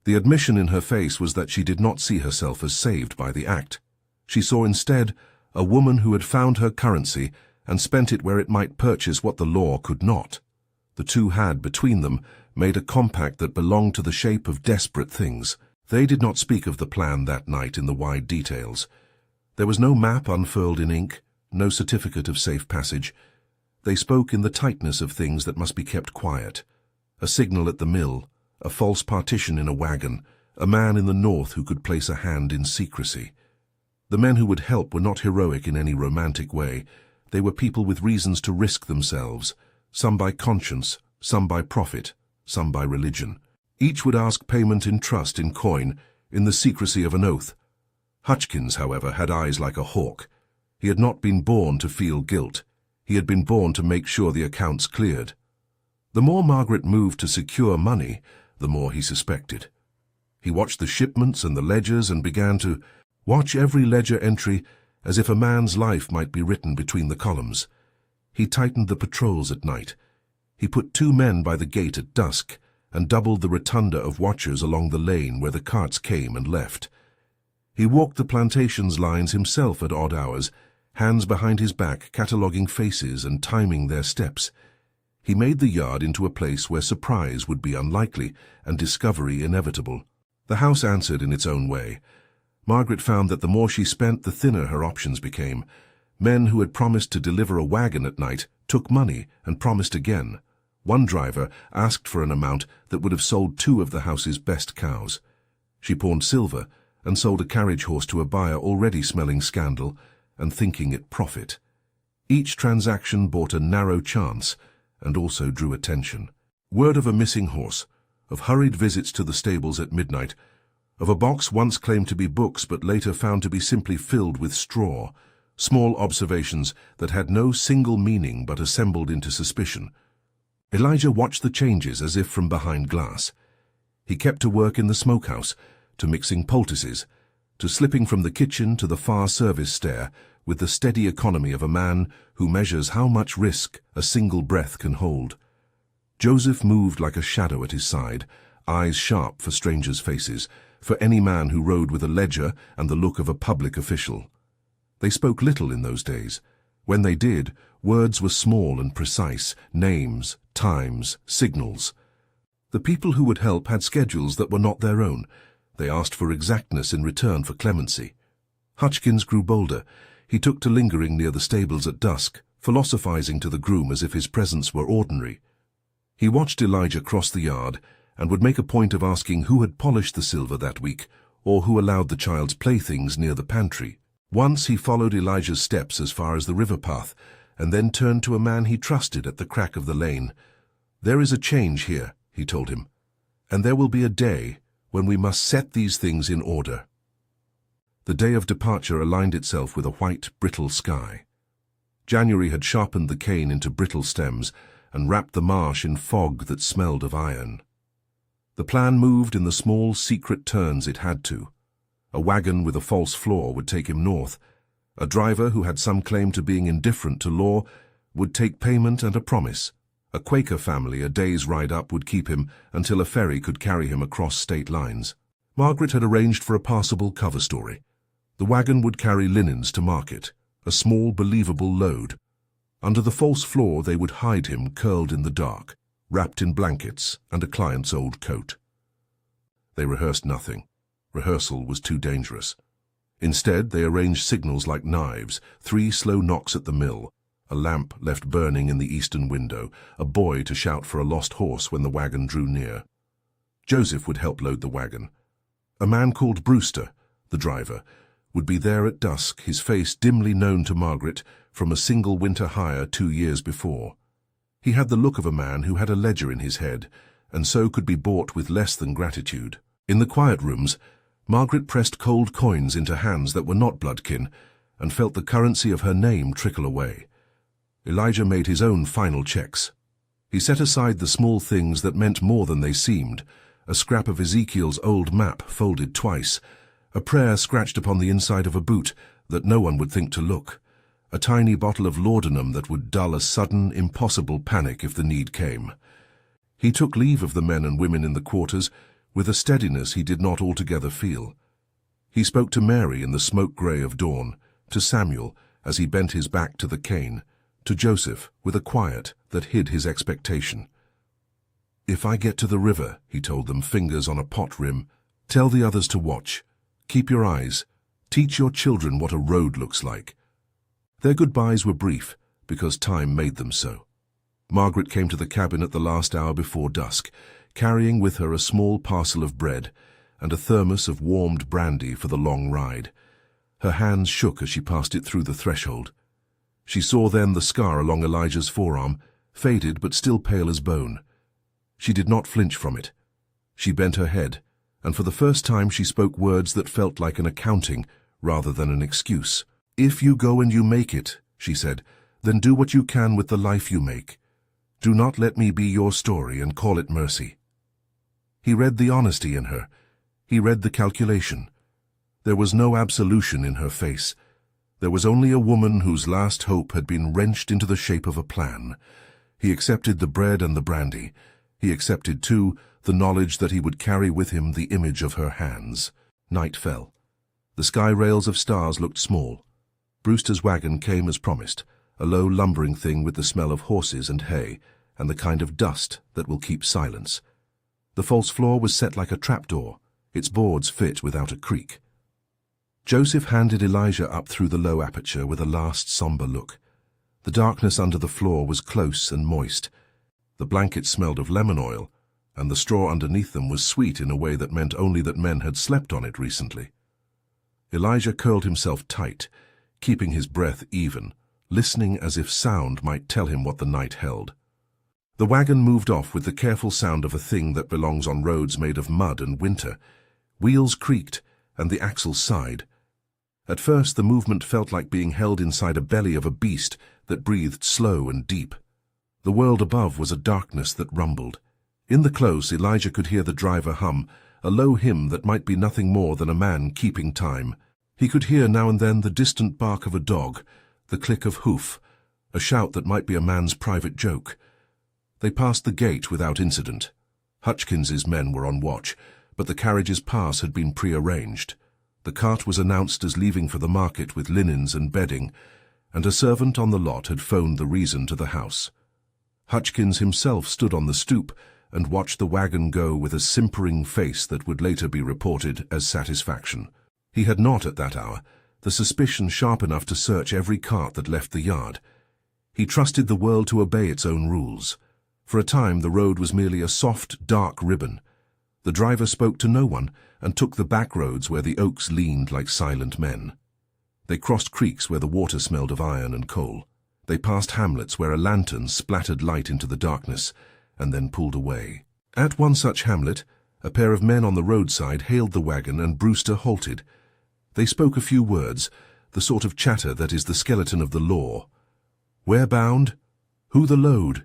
The admission in her face was that she did not see herself as saved by the act. She saw instead a woman who had found her currency and spent it where it might purchase what the law could not. The two had, between them, made a compact that belonged to the shape of desperate things. They did not speak of the plan that night in the wide details. There was no map unfurled in ink, no certificate of safe passage. They spoke in the tightness of things that must be kept quiet. A signal at the mill, a false partition in a wagon, a man in the north who could place a hand in secrecy. The men who would help were not heroic in any romantic way. They were people with reasons to risk themselves, some by conscience, some by profit, some by religion. Each would ask payment in trust, in coin, in the secrecy of an oath. Hutchins, however, had eyes like a hawk. He had not been born to feel guilt. He had been born to make sure the accounts cleared. The more Margaret moved to secure money, the more he suspected. He watched the shipments and the ledgers and began to watch every ledger entry as if a man's life might be written between the columns. He tightened the patrols at night. He put 2 men by the gate at dusk and doubled the rotunda of watchers along the lane where the carts came and left. He walked the plantation's lines himself at odd hours, hands behind his back, cataloguing faces and timing their steps. He made the yard into a place where surprise would be unlikely and discovery inevitable. The house answered in its own way. Margaret found that the more she spent, the thinner her options became. Men who had promised to deliver a wagon at night took money and promised again. One driver asked for an amount that would have sold 2 of the house's best cows. She pawned silver and sold a carriage horse to a buyer already smelling scandal and thinking it profit. Each transaction bought a narrow chance and also drew attention. Word of a missing horse, of hurried visits to the stables at midnight, of a box once claimed to be books but later found to be simply filled with straw, small observations that had no single meaning but assembled into suspicion. Elijah watched the changes as if from behind glass. He kept to work in the smokehouse, to mixing poultices, to slipping from the kitchen to the far service stair, with the steady economy of a man who measures how much risk a single breath can hold. Joseph moved like a shadow at his side, eyes sharp for strangers' faces, for any man who rode with a ledger and the look of a public official. They spoke little in those days. When they did, words were small and precise, names, times, signals. The people who would help had schedules that were not their own. They asked for exactness in return for clemency. Hutchkins grew bolder. He took to lingering near the stables at dusk, philosophizing to the groom as if his presence were ordinary. He watched Elijah cross the yard and would make a point of asking who had polished the silver that week or who allowed the child's playthings near the pantry. Once he followed Elijah's steps as far as the river path and then turned to a man he trusted at the crack of the lane. "There is a change here," he told him, "and there will be a day when we must set these things in order." The day of departure aligned itself with a white, brittle sky. January had sharpened the cane into brittle stems and wrapped the marsh in fog that smelled of iron. The plan moved in the small, secret turns it had to. A wagon with a false floor would take him north. A driver who had some claim to being indifferent to law would take payment and a promise. A Quaker family a day's ride up would keep him until a ferry could carry him across state lines. Margaret had arranged for a passable cover story. The wagon would carry linens to market, a small, believable load. Under the false floor they would hide him curled in the dark, wrapped in blankets and a client's old coat. They rehearsed nothing. Rehearsal was too dangerous. Instead, they arranged signals like knives, 3 slow knocks at the mill, a lamp left burning in the eastern window, a boy to shout for a lost horse when the wagon drew near. Joseph would help load the wagon. A man called Brewster, the driver, would be there at dusk, his face dimly known to Margaret from a single winter hire 2 years before. He had the look of a man who had a ledger in his head, and so could be bought with less than gratitude. In the quiet rooms, Margaret pressed cold coins into hands that were not bloodkin, and felt the currency of her name trickle away. Elijah made his own final checks. He set aside the small things that meant more than they seemed, a scrap of Ezekiel's old map folded twice, a prayer scratched upon the inside of a boot that no one would think to look, a tiny bottle of laudanum that would dull a sudden, impossible panic if the need came. He took leave of the men and women in the quarters with a steadiness he did not altogether feel. He spoke to Mary in the smoke-grey of dawn, to Samuel as he bent his back to the cane, to Joseph with a quiet that hid his expectation. "If I get to the river," he told them, fingers on a pot rim, "tell the others to watch. Keep your eyes. Teach your children what a road looks like." Their goodbyes were brief, because time made them so. Margaret came to the cabin at the last hour before dusk, carrying with her a small parcel of bread and a thermos of warmed brandy for the long ride. Her hands shook as she passed it through the threshold. She saw then the scar along Elijah's forearm, faded but still pale as bone. She did not flinch from it. She bent her head, and for the first time she spoke words that felt like an accounting rather than an excuse. "If you go and you make it," she said, "then do what you can with the life you make. Do not let me be your story and call it mercy." He read the honesty in her. He read the calculation. There was no absolution in her face. There was only a woman whose last hope had been wrenched into the shape of a plan. He accepted the bread and the brandy. He accepted, too, the knowledge that he would carry with him the image of her hands. Night fell. The sky rails of stars looked small. Brewster's wagon came as promised, a low lumbering thing with the smell of horses and hay, and the kind of dust that will keep silence. The false floor was set like a trapdoor, its boards fit without a creak. Joseph handed Elijah up through the low aperture with a last somber look. The darkness under the floor was close and moist. The blankets smelled of lemon oil, and the straw underneath them was sweet in a way that meant only that men had slept on it recently. Elijah curled himself tight, keeping his breath even, listening as if sound might tell him what the night held. The wagon moved off with the careful sound of a thing that belongs on roads made of mud and winter. Wheels creaked, and the axles sighed. At first the movement felt like being held inside a belly of a beast that breathed slow and deep. The world above was a darkness that rumbled. In the close, Elijah could hear the driver hum, a low hymn that might be nothing more than a man keeping time. He could hear now and then the distant bark of a dog, the click of hoof, a shout that might be a man's private joke. They passed the gate without incident. Hutchins's men were on watch, but the carriage's pass had been pre-arranged. The cart was announced as leaving for the market with linens and bedding, and a servant on the lot had phoned the reason to the house. Hutchins himself stood on the stoop and watched the wagon go with a simpering face that would later be reported as satisfaction. He had not, at that hour, the suspicion sharp enough to search every cart that left the yard. He trusted the world to obey its own rules. For a time the road was merely a soft, dark ribbon. The driver spoke to no one and took the back roads where the oaks leaned like silent men. They crossed creeks where the water smelled of iron and coal. They passed hamlets where a lantern splattered light into the darkness and then pulled away. At one such hamlet, a pair of men on the roadside hailed the wagon and Brewster halted. They spoke a few words, the sort of chatter that is the skeleton of the law. Where bound? Who the load?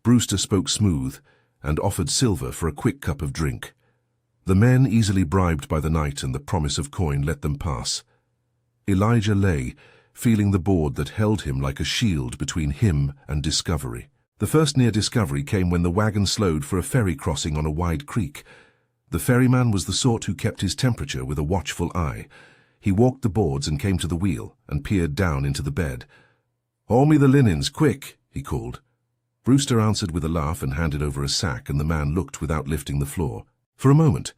Brewster spoke smooth and offered silver for a quick cup of drink. The men, easily bribed by the night and the promise of coin, let them pass. Elijah lay, feeling the board that held him like a shield between him and discovery. The first near discovery came when the wagon slowed for a ferry crossing on a wide creek. The ferryman was the sort who kept his temperature with a watchful eye. He walked the boards and came to the wheel and peered down into the bed. "Haul me the linens, quick," he called. Brewster answered with a laugh and handed over a sack, and the man looked without lifting the floor. For a moment,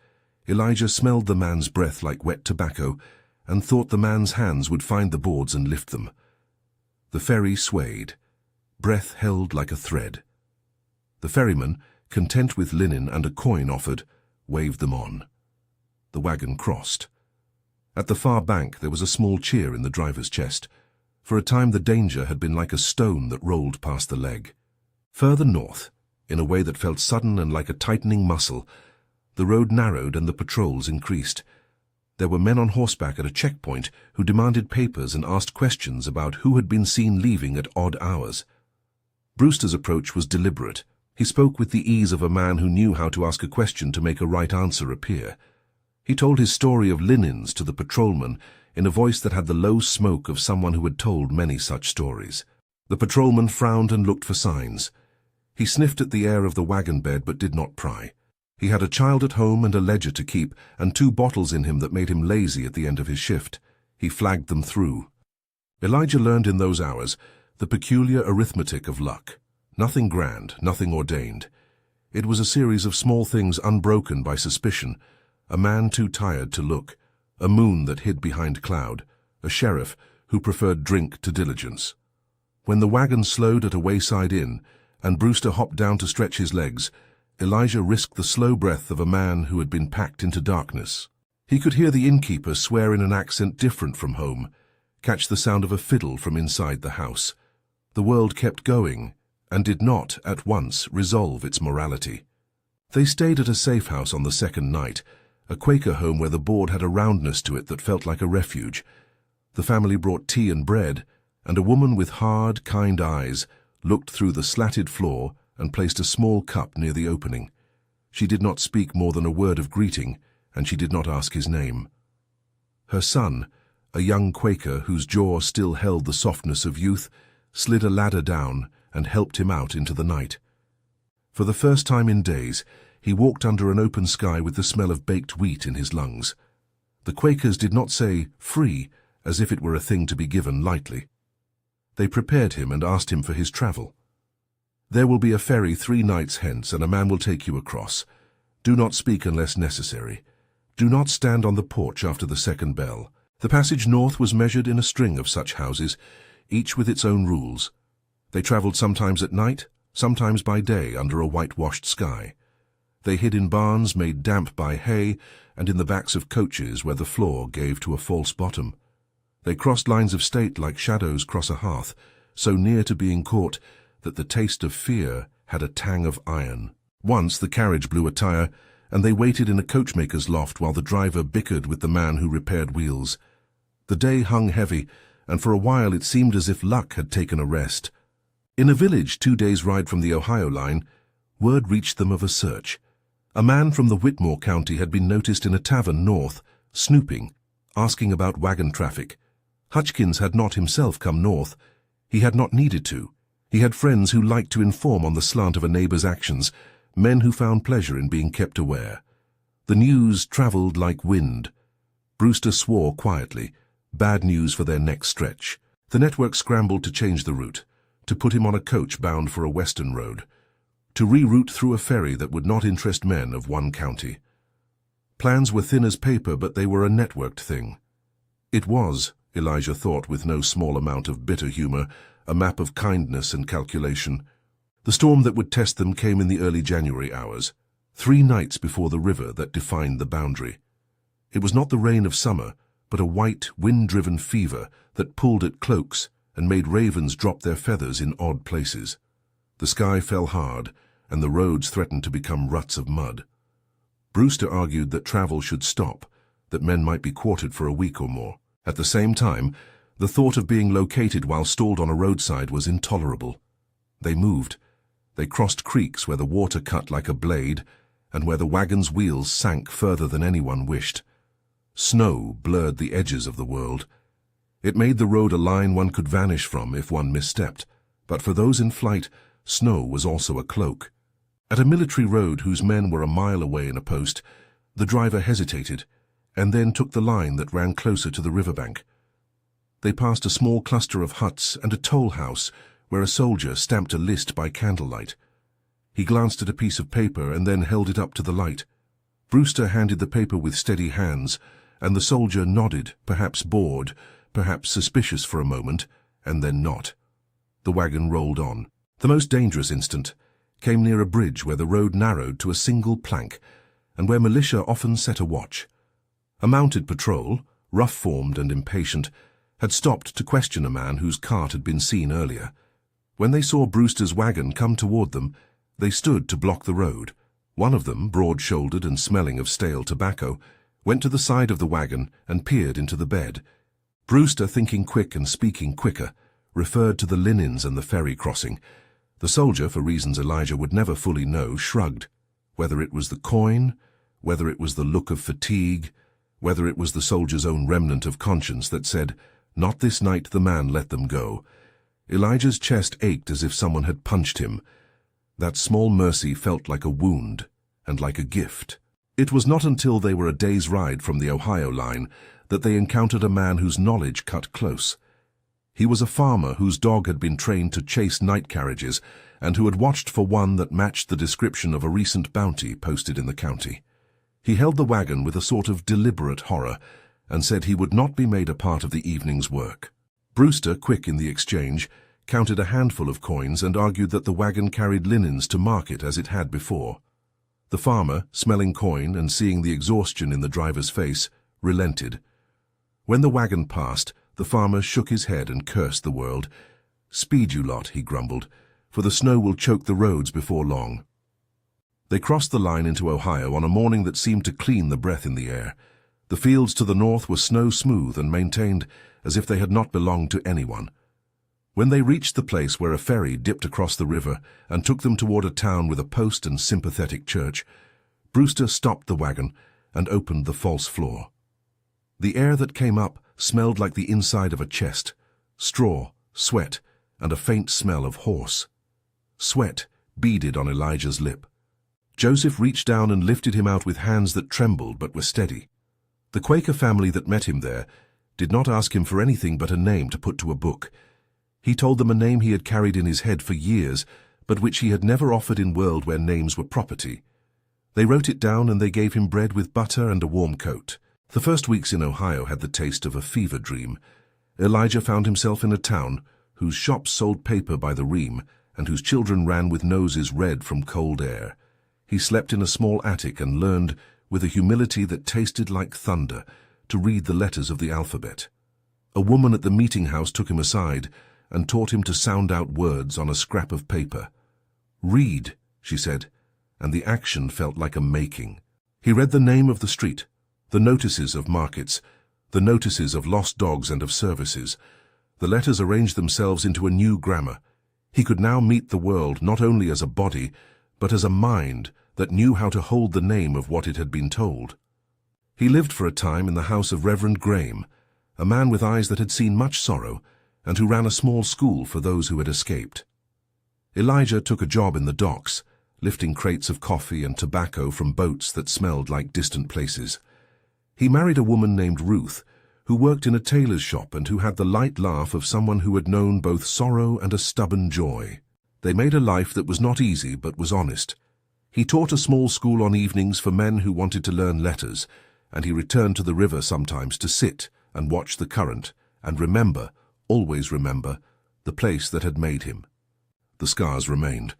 Elijah smelled the man's breath like wet tobacco and thought the man's hands would find the boards and lift them. The ferry swayed, breath held like a thread. The ferryman, content with linen and a coin offered, waved them on. The wagon crossed. At the far bank there was a small cheer in the driver's chest. For a time the danger had been like a stone that rolled past the leg. Further north, in a way that felt sudden and like a tightening muscle, the road narrowed and the patrols increased. There were men on horseback at a checkpoint who demanded papers and asked questions about who had been seen leaving at odd hours. Brewster's approach was deliberate. He spoke with the ease of a man who knew how to ask a question to make a right answer appear. He told his story of linens to the patrolman in a voice that had the low smoke of someone who had told many such stories. The patrolman frowned and looked for signs. He sniffed at the air of the wagon bed but did not pry. He had a child at home and a ledger to keep, and 2 bottles in him that made him lazy at the end of his shift. He flagged them through. Elijah learned in those hours the peculiar arithmetic of luck. Nothing grand, nothing ordained. It was a series of small things unbroken by suspicion, a man too tired to look, a moon that hid behind cloud, a sheriff who preferred drink to diligence. When the wagon slowed at a wayside inn, and Brewster hopped down to stretch his legs, Elijah risked the slow breath of a man who had been packed into darkness. He could hear the innkeeper swear in an accent different from home, catch the sound of a fiddle from inside the house. The world kept going, and did not, at once, resolve its morality. They stayed at a safe house on the second night, a Quaker home where the board had a roundness to it that felt like a refuge. The family brought tea and bread, and a woman with hard, kind eyes looked through the slatted floor and placed a small cup near the opening. She did not speak more than a word of greeting, and she did not ask his name. Her son, a young Quaker whose jaw still held the softness of youth, slid a ladder down and helped him out into the night. For the first time in days, he walked under an open sky with the smell of baked wheat in his lungs. The Quakers did not say free as if it were a thing to be given lightly. They prepared him and asked him for his travel. "There will be a ferry 3 nights hence, and a man will take you across. Do not speak unless necessary. Do not stand on the porch after the second bell." The passage north was measured in a string of such houses, each with its own rules. They travelled sometimes at night, sometimes by day under a whitewashed sky. They hid in barns made damp by hay and in the backs of coaches where the floor gave to a false bottom. They crossed lines of state like shadows cross a hearth, so near to being caught that the taste of fear had a tang of iron. Once the carriage blew a tire, and they waited in a coachmaker's loft while the driver bickered with the man who repaired wheels. The day hung heavy, and for a while it seemed as if luck had taken a rest. In a village 2 days' ride from the Ohio line, word reached them of a search. A man from the Whitmore County had been noticed in a tavern north, snooping, asking about wagon traffic. Hutchkins had not himself come north. He had not needed to. He had friends who liked to inform on the slant of a neighbor's actions, men who found pleasure in being kept aware. The news traveled like wind. Brewster swore quietly. Bad news for their next stretch. The network scrambled to change the route, to put him on a coach bound for a western road, to reroute through a ferry that would not interest men of one county. Plans were thin as paper, but they were a networked thing. It was, Elijah thought with no small amount of bitter humor, a map of kindness and calculation. The storm that would test them came in the early January hours, 3 nights before the river that defined the boundary. It was not the rain of summer, but a white, wind-driven fever that pulled at cloaks and made ravens drop their feathers in odd places. The sky fell hard, and the roads threatened to become ruts of mud. Brewster argued that travel should stop, that men might be quartered for a week or more. At the same time, the thought of being located while stalled on a roadside was intolerable. They moved. They crossed creeks where the water cut like a blade, and where the wagon's wheels sank further than anyone wished. Snow blurred the edges of the world. It made the road a line one could vanish from if one misstepped, but for those in flight, snow was also a cloak. At a military road whose men were a mile away in a post, the driver hesitated, and then took the line that ran closer to the riverbank. They passed a small cluster of huts and a toll house where a soldier stamped a list by candlelight. He glanced at a piece of paper and then held it up to the light. Brewster handed the paper with steady hands, and the soldier nodded, perhaps bored, perhaps suspicious for a moment, and then not. The wagon rolled on. The most dangerous instant came near a bridge where the road narrowed to a single plank, and where militia often set a watch. A mounted patrol, rough-formed and impatient, had stopped to question a man whose cart had been seen earlier. When they saw Brewster's wagon come toward them, they stood to block the road. One of them, broad-shouldered and smelling of stale tobacco, went to the side of the wagon and peered into the bed. Brewster, thinking quick and speaking quicker, referred to the linens and the ferry crossing. The soldier, for reasons Elijah would never fully know, shrugged. Whether it was the coin, whether it was the look of fatigue, whether it was the soldier's own remnant of conscience that said, "Not this night the man let them go." Elijah's chest ached as if someone had punched him. That small mercy felt like a wound and like a gift. It was not until they were a day's ride from the Ohio line that they encountered a man whose knowledge cut close. He was a farmer whose dog had been trained to chase night carriages and who had watched for one that matched the description of a recent bounty posted in the county. He held the wagon with a sort of deliberate horror and said he would not be made a part of the evening's work. Brewster, quick in the exchange, counted a handful of coins and argued that the wagon carried linens to market as it had before. The farmer, smelling coin and seeing the exhaustion in the driver's face, relented. When the wagon passed, the farmer shook his head and cursed the world. "Speed, you lot," he grumbled, "for the snow will choke the roads before long." They crossed the line into Ohio on a morning that seemed to clean the breath in the air. The fields to the north were snow-smooth and maintained as if they had not belonged to anyone. When they reached the place where a ferry dipped across the river and took them toward a town with a post and sympathetic church, Brewster stopped the wagon and opened the false floor. The air that came up smelled like the inside of a chest, straw, sweat, and a faint smell of horse. Sweat beaded on Elijah's lip. Joseph reached down and lifted him out with hands that trembled but were steady. The Quaker family that met him there did not ask him for anything but a name to put to a book. He told them a name he had carried in his head for years, but which he had never offered in world where names were property. They wrote it down and they gave him bread with butter and a warm coat. The first weeks in Ohio had the taste of a fever dream. Elijah found himself in a town whose shops sold paper by the ream and whose children ran with noses red from cold air. He slept in a small attic and learned, with a humility that tasted like thunder, to read the letters of the alphabet. A woman at the meeting house took him aside and taught him to sound out words on a scrap of paper. "Read," she said, and the action felt like a making. He read the name of the street, the notices of markets, the notices of lost dogs and of services. The letters arranged themselves into a new grammar. He could now meet the world not only as a body, but as a mind that knew how to hold the name of what it had been told. He lived for a time in the house of Reverend Graham, a man with eyes that had seen much sorrow and who ran a small school for those who had escaped. Elijah took a job in the docks, lifting crates of coffee and tobacco from boats that smelled like distant places. He married a woman named Ruth, who worked in a tailor's shop and who had the light laugh of someone who had known both sorrow and a stubborn joy. They made a life that was not easy but was honest. He taught a small school on evenings for men who wanted to learn letters, and he returned to the river sometimes to sit and watch the current and remember, always remember, the place that had made him. The scars remained.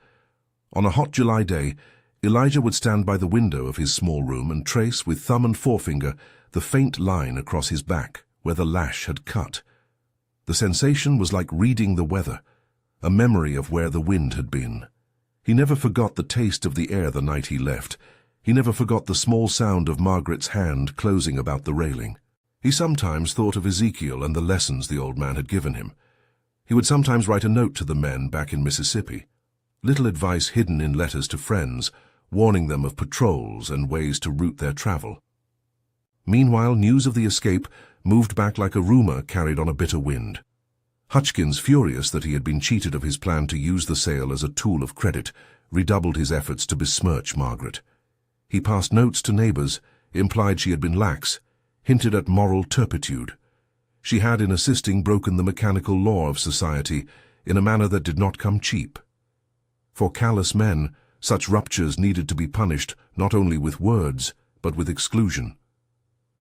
On a hot July day, Elijah would stand by the window of his small room and trace with thumb and forefinger the faint line across his back where the lash had cut. The sensation was like reading the weather, a memory of where the wind had been. He never forgot the taste of the air the night he left. He never forgot the small sound of Margaret's hand closing about the railing. He sometimes thought of Ezekiel and the lessons the old man had given him. He would sometimes write a note to the men back in Mississippi, little advice hidden in letters to friends, warning them of patrols and ways to route their travel. Meanwhile, news of the escape moved back like a rumor carried on a bitter wind. Hutchkins, furious that he had been cheated of his plan to use the sale as a tool of credit, redoubled his efforts to besmirch Margaret. He passed notes to neighbors, implied she had been lax, hinted at moral turpitude. She had, in assisting, broken the mechanical law of society in a manner that did not come cheap. For callous men, such ruptures needed to be punished not only with words, but with exclusion.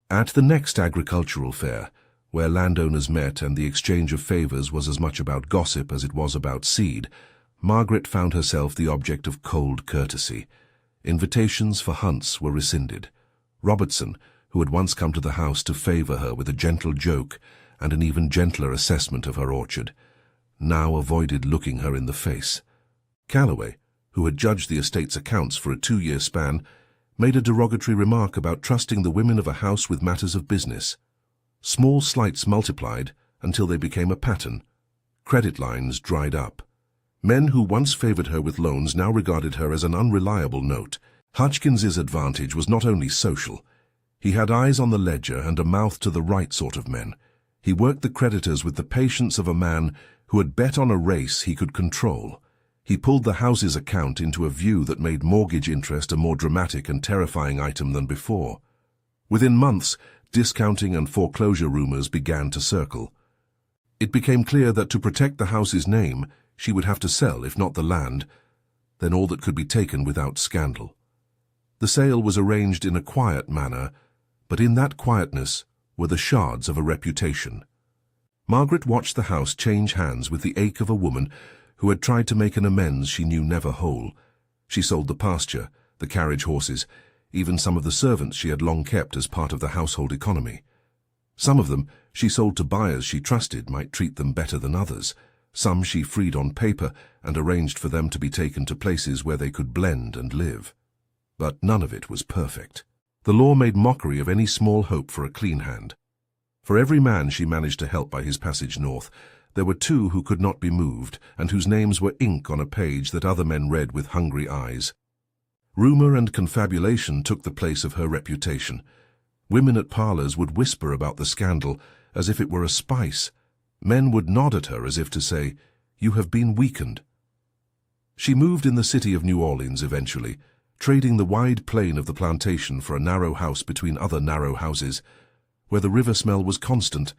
At the next agricultural fair, where landowners met and the exchange of favors was as much about gossip as it was about seed, Margaret found herself the object of cold courtesy. Invitations for hunts were rescinded. Robertson, who had once come to the house to favor her with a gentle joke and an even gentler assessment of her orchard, now avoided looking her in the face. Calloway, who had judged the estate's accounts for a 2-year span, made a derogatory remark about trusting the women of a house with matters of business. Small slights multiplied until they became a pattern. Credit lines dried up. Men who once favored her with loans now regarded her as an unreliable note. Hutchins's advantage was not only social. He had eyes on the ledger and a mouth to the right sort of men. He worked the creditors with the patience of a man who had bet on a race he could control. He pulled the house's account into a view that made mortgage interest a more dramatic and terrifying item than before. Within months, discounting and foreclosure rumors began to circle. It became clear that to protect the house's name, she would have to sell, if not the land, then all that could be taken without scandal. The sale was arranged in a quiet manner, but in that quietness were the shards of a reputation. Margaret watched the house change hands with the ache of a woman who had tried to make an amends she knew never whole. She sold the pasture, the carriage horses, even some of the servants she had long kept as part of the household economy. Some of them she sold to buyers she trusted might treat them better than others. Some she freed on paper and arranged for them to be taken to places where they could blend and live. But none of it was perfect. The law made mockery of any small hope for a clean hand. For every man she managed to help by his passage north, there were 2 who could not be moved and whose names were ink on a page that other men read with hungry eyes. Rumor and confabulation took the place of her reputation. Women at parlors would whisper about the scandal as if it were a spice. Men would nod at her as if to say, "You have been weakened." She moved in the city of New Orleans eventually, trading the wide plain of the plantation for a narrow house between other narrow houses, where the river smell was constant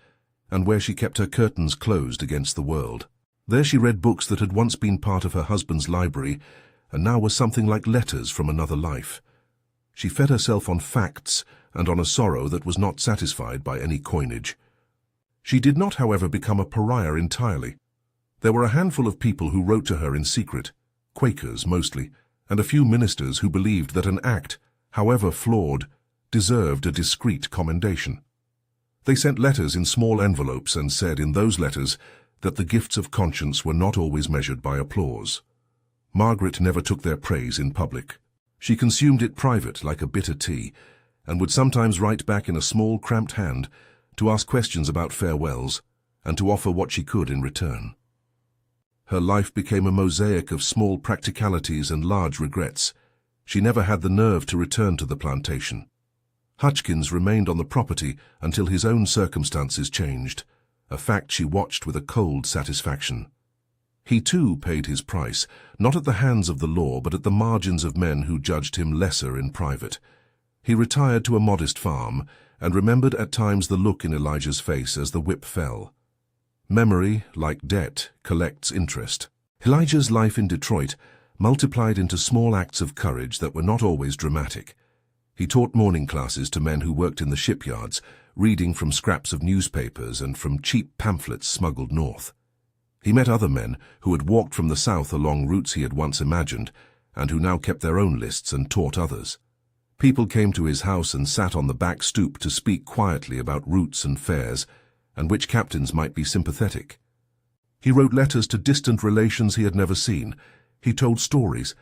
and where she kept her curtains closed against the world. There she read books that had once been part of her husband's library and now were something like letters from another life. She fed herself on facts and on a sorrow that was not satisfied by any coinage. She did not, however, become a pariah entirely. There were a handful of people who wrote to her in secret, Quakers mostly, and a few ministers who believed that an act, however flawed, deserved a discreet commendation. They sent letters in small envelopes and said in those letters that the gifts of conscience were not always measured by applause. Margaret never took their praise in public. She consumed it private like a bitter tea, and would sometimes write back in a small, cramped hand to ask questions about farewells and to offer what she could in return. Her life became a mosaic of small practicalities and large regrets. She never had the nerve to return to the plantation. Hutchkins remained on the property until his own circumstances changed, a fact she watched with a cold satisfaction. He too paid his price, not at the hands of the law but at the margins of men who judged him lesser in private. He retired to a modest farm and remembered at times the look in Elijah's face as the whip fell. Memory, like debt, collects interest. Elijah's life in Detroit multiplied into small acts of courage that were not always dramatic. He taught morning classes to men who worked in the shipyards, reading from scraps of newspapers and from cheap pamphlets smuggled north. He met other men who had walked from the south along routes he had once imagined, and who now kept their own lists and taught others. People came to his house and sat on the back stoop to speak quietly about routes and fares, and which captains might be sympathetic. He wrote letters to distant relations he had never seen. He told stories,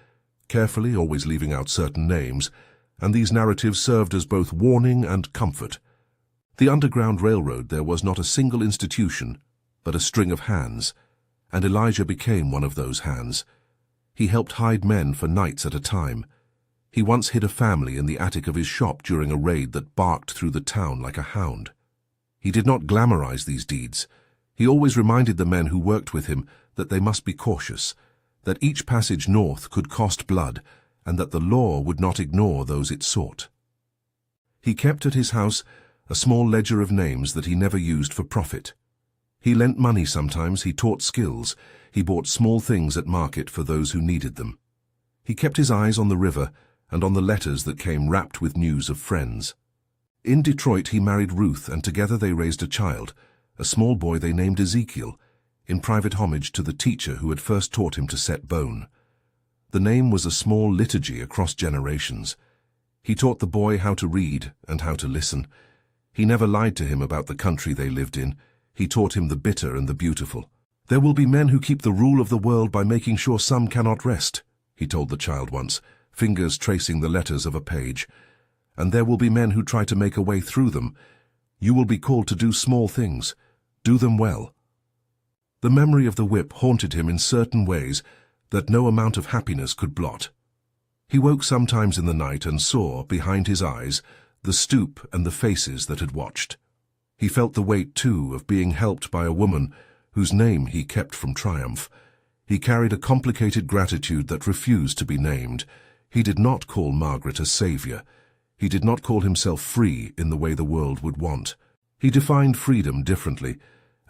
carefully, always leaving out certain names, and these narratives served as both warning and comfort. The Underground Railroad there was not a single institution, but a string of hands, and Elijah became one of those hands. He helped hide men for nights at a time. He once hid a family in the attic of his shop during a raid that barked through the town like a hound. He did not glamorize these deeds. He always reminded the men who worked with him that they must be cautious, that each passage north could cost blood, and that the law would not ignore those it sought. He kept at his house a small ledger of names that he never used for profit. He lent money sometimes, he taught skills, he bought small things at market for those who needed them. He kept his eyes on the river and on the letters that came wrapped with news of friends. In Detroit he married Ruth, and together they raised a child, a small boy they named Ezekiel, in private homage to the teacher who had first taught him to set bone. The name was a small liturgy across generations. He taught the boy how to read and how to listen. He never lied to him about the country they lived in. He taught him the bitter and the beautiful. "There will be men who keep the rule of the world by making sure some cannot rest," he told the child once, fingers tracing the letters of a page. "And there will be men who try to make a way through them. You will be called to do small things. Do them well." The memory of the whip haunted him in certain ways that no amount of happiness could blot. He woke sometimes in the night and saw, behind his eyes, the stoop and the faces that had watched. He felt the weight, too, of being helped by a woman whose name he kept from triumph. He carried a complicated gratitude that refused to be named. He did not call Margaret a savior. He did not call himself free in the way the world would want. He defined freedom differently,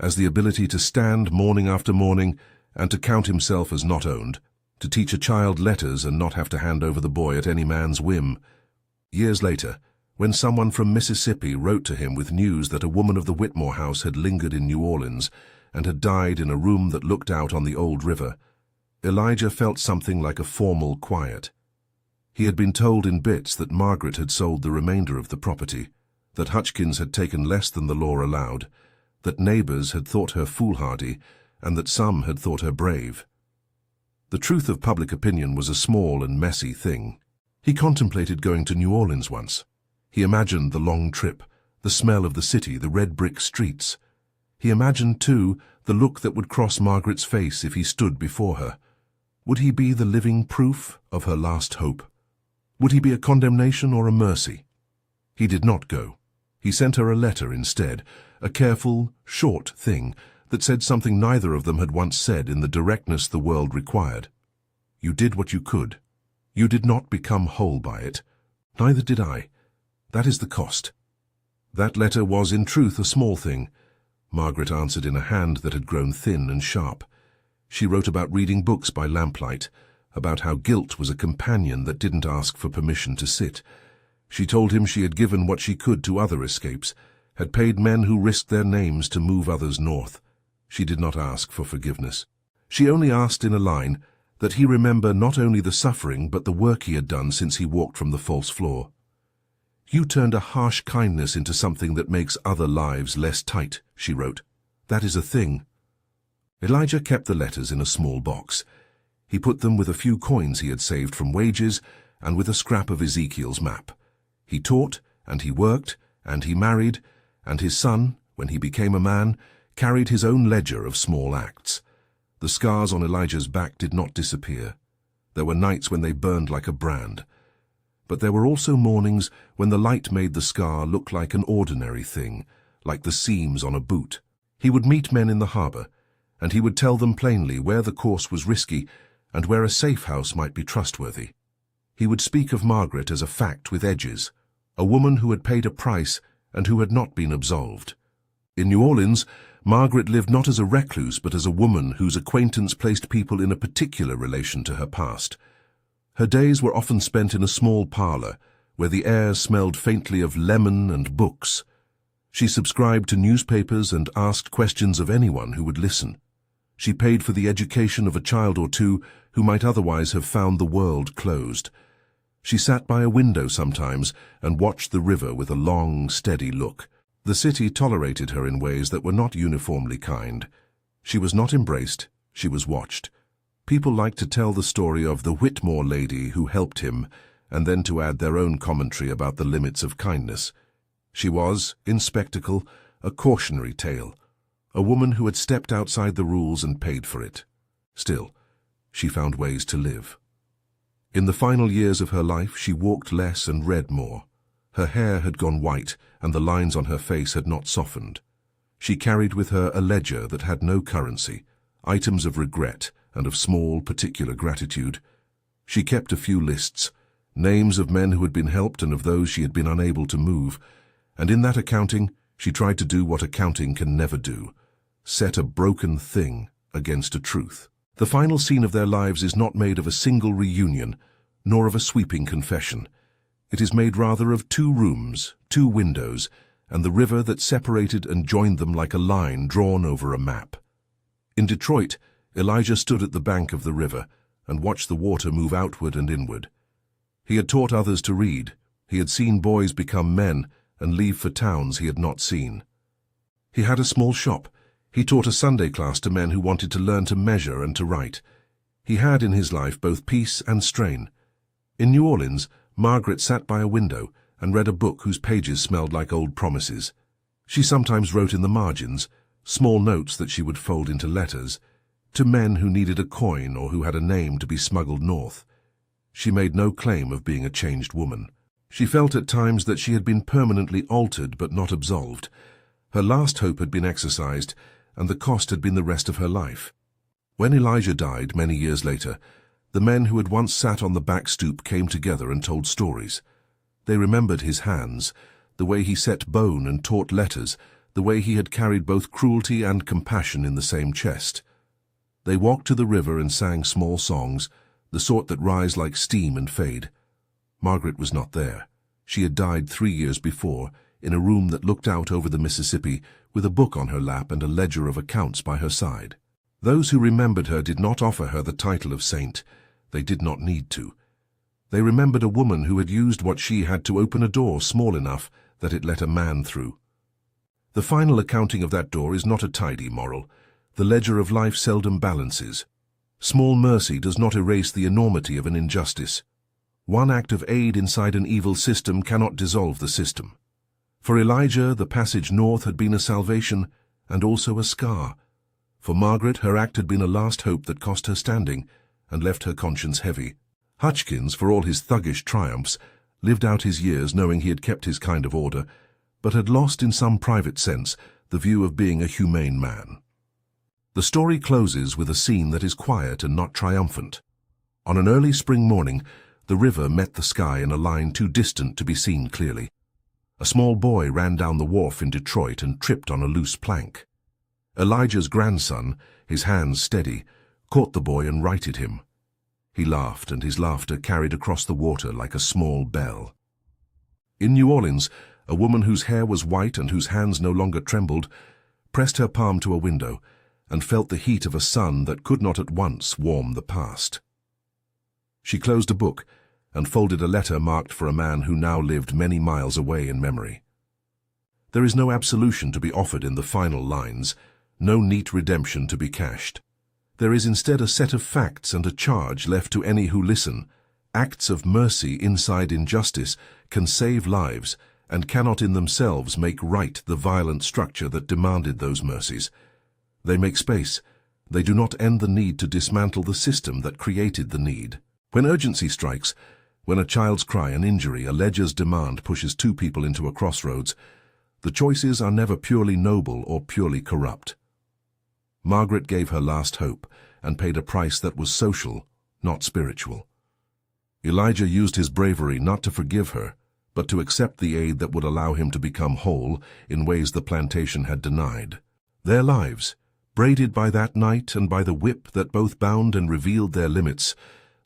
as the ability to stand morning after morning and to count himself as not owned, to teach a child letters and not have to hand over the boy at any man's whim. Years later, when someone from Mississippi wrote to him with news that a woman of the Whitmore house had lingered in New Orleans and had died in a room that looked out on the old river, Elijah felt something like a formal quiet. He had been told in bits that Margaret had sold the remainder of the property, that Hutchkins had taken less than the law allowed, that neighbors had thought her foolhardy, and that some had thought her brave. The truth of public opinion was a small and messy thing. He contemplated going to New Orleans once. He imagined the long trip, the smell of the city, the red brick streets. He imagined, too, the look that would cross Margaret's face if he stood before her. Would he be the living proof of her last hope? Would he be a condemnation or a mercy? He did not go. He sent her a letter instead, a careful, short thing that said something neither of them had once said in the directness the world required. "You did what you could. You did not become whole by it. Neither did I. That is the cost." That letter was in truth a small thing. Margaret answered in a hand that had grown thin and sharp. She wrote about reading books by lamplight, about how guilt was a companion that didn't ask for permission to sit. She told him she had given what she could to other escapes, had paid men who risked their names to move others north. She did not ask for forgiveness. She only asked in a line that he remember not only the suffering but the work he had done since he walked from the false floor. "You turned a harsh kindness into something that makes other lives less tight," she wrote. "That is a thing." Elijah kept the letters in a small box. He put them with a few coins he had saved from wages and with a scrap of Ezekiel's map. He taught, and he worked, and he married, and his son, when he became a man, carried his own ledger of small acts. The scars on Elijah's back did not disappear. There were nights when they burned like a brand. But there were also mornings when the light made the scar look like an ordinary thing, like the seams on a boot. He would meet men in the harbour, and he would tell them plainly where the course was risky and where a safe house might be trustworthy. He would speak of Margaret as a fact with edges, a woman who had paid a price and who had not been absolved. In New Orleans, Margaret lived not as a recluse but as a woman whose acquaintance placed people in a particular relation to her past. Her days were often spent in a small parlour, where the air smelled faintly of lemon and books. She subscribed to newspapers and asked questions of anyone who would listen. She paid for the education of a child or two who might otherwise have found the world closed. She sat by a window sometimes and watched the river with a long, steady look. The city tolerated her in ways that were not uniformly kind. She was not embraced, she was watched. People liked to tell the story of the Whitmore lady who helped him, and then to add their own commentary about the limits of kindness. She was, in spectacle, a cautionary tale, a woman who had stepped outside the rules and paid for it. Still, she found ways to live. In the final years of her life, she walked less and read more. Her hair had gone white, and the lines on her face had not softened. She carried with her a ledger that had no currency, items of regret and of small, particular gratitude. She kept a few lists, names of men who had been helped and of those she had been unable to move, and in that accounting she tried to do what accounting can never do, set a broken thing against a truth. The final scene of their lives is not made of a single reunion, nor of a sweeping confession. It is made rather of 2 rooms, 2 windows, and the river that separated and joined them like a line drawn over a map. In Detroit, Elijah stood at the bank of the river and watched the water move outward and inward. He had taught others to read. He had seen boys become men and leave for towns he had not seen. He had a small shop. He taught a Sunday class to men who wanted to learn to measure and to write. He had in his life both peace and strain. In New Orleans, Margaret sat by a window and read a book whose pages smelled like old promises. She sometimes wrote in the margins, small notes that she would fold into letters, to men who needed a coin or who had a name to be smuggled north. She made no claim of being a changed woman. She felt at times that she had been permanently altered but not absolved. Her last hope had been exercised, and the cost had been the rest of her life. When Elijah died many years later, the men who had once sat on the back stoop came together and told stories. They remembered his hands, the way he set bone and taught letters, the way he had carried both cruelty and compassion in the same chest. They walked to the river and sang small songs, the sort that rise like steam and fade. Margaret was not there. She had died 3 years before, in a room that looked out over the Mississippi, with a book on her lap and a ledger of accounts by her side. Those who remembered her did not offer her the title of saint. They did not need to. They remembered a woman who had used what she had to open a door small enough that it let a man through. The final accounting of that door is not a tidy moral. The ledger of life seldom balances. Small mercy does not erase the enormity of an injustice. One act of aid inside an evil system cannot dissolve the system. For Elijah, the passage north had been a salvation and also a scar. For Margaret, her act had been a last hope that cost her standing and left her conscience heavy. Hutchkins, for all his thuggish triumphs, lived out his years knowing he had kept his kind of order, but had lost in some private sense the view of being a humane man. The story closes with a scene that is quiet and not triumphant. On an early spring morning, the river met the sky in a line too distant to be seen clearly. A small boy ran down the wharf in Detroit and tripped on a loose plank. Elijah's grandson, his hands steady, caught the boy and righted him. He laughed, and his laughter carried across the water like a small bell. In New Orleans, a woman whose hair was white and whose hands no longer trembled pressed her palm to a window and felt the heat of a sun that could not at once warm the past. She closed a book and folded a letter marked for a man who now lived many miles away in memory. There is no absolution to be offered in the final lines, no neat redemption to be cashed. There is instead a set of facts and a charge left to any who listen. Acts of mercy inside injustice can save lives and cannot in themselves make right the violent structure that demanded those mercies. They make space. They do not end the need to dismantle the system that created the need. When urgency strikes, When a child's cry, an injury, a ledger's demand pushes two people into a crossroads, the choices are never purely noble or purely corrupt. Margaret gave her last hope and paid a price that was social, not spiritual. Elijah used his bravery not to forgive her, but to accept the aid that would allow him to become whole in ways the plantation had denied. Their lives, braided by that night and by the whip that both bound and revealed their limits,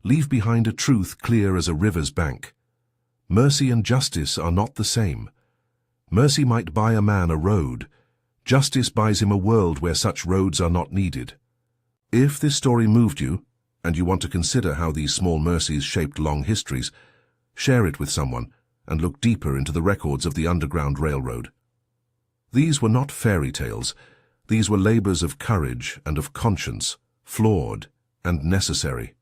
leave behind a truth clear as a river's bank. Mercy and justice are not the same. Mercy might buy a man a road. Justice buys him a world where such roads are not needed. If this story moved you, and you want to consider how these small mercies shaped long histories, share it with someone and look deeper into the records of the Underground Railroad. These were not fairy tales. These were labors of courage and of conscience, flawed and necessary.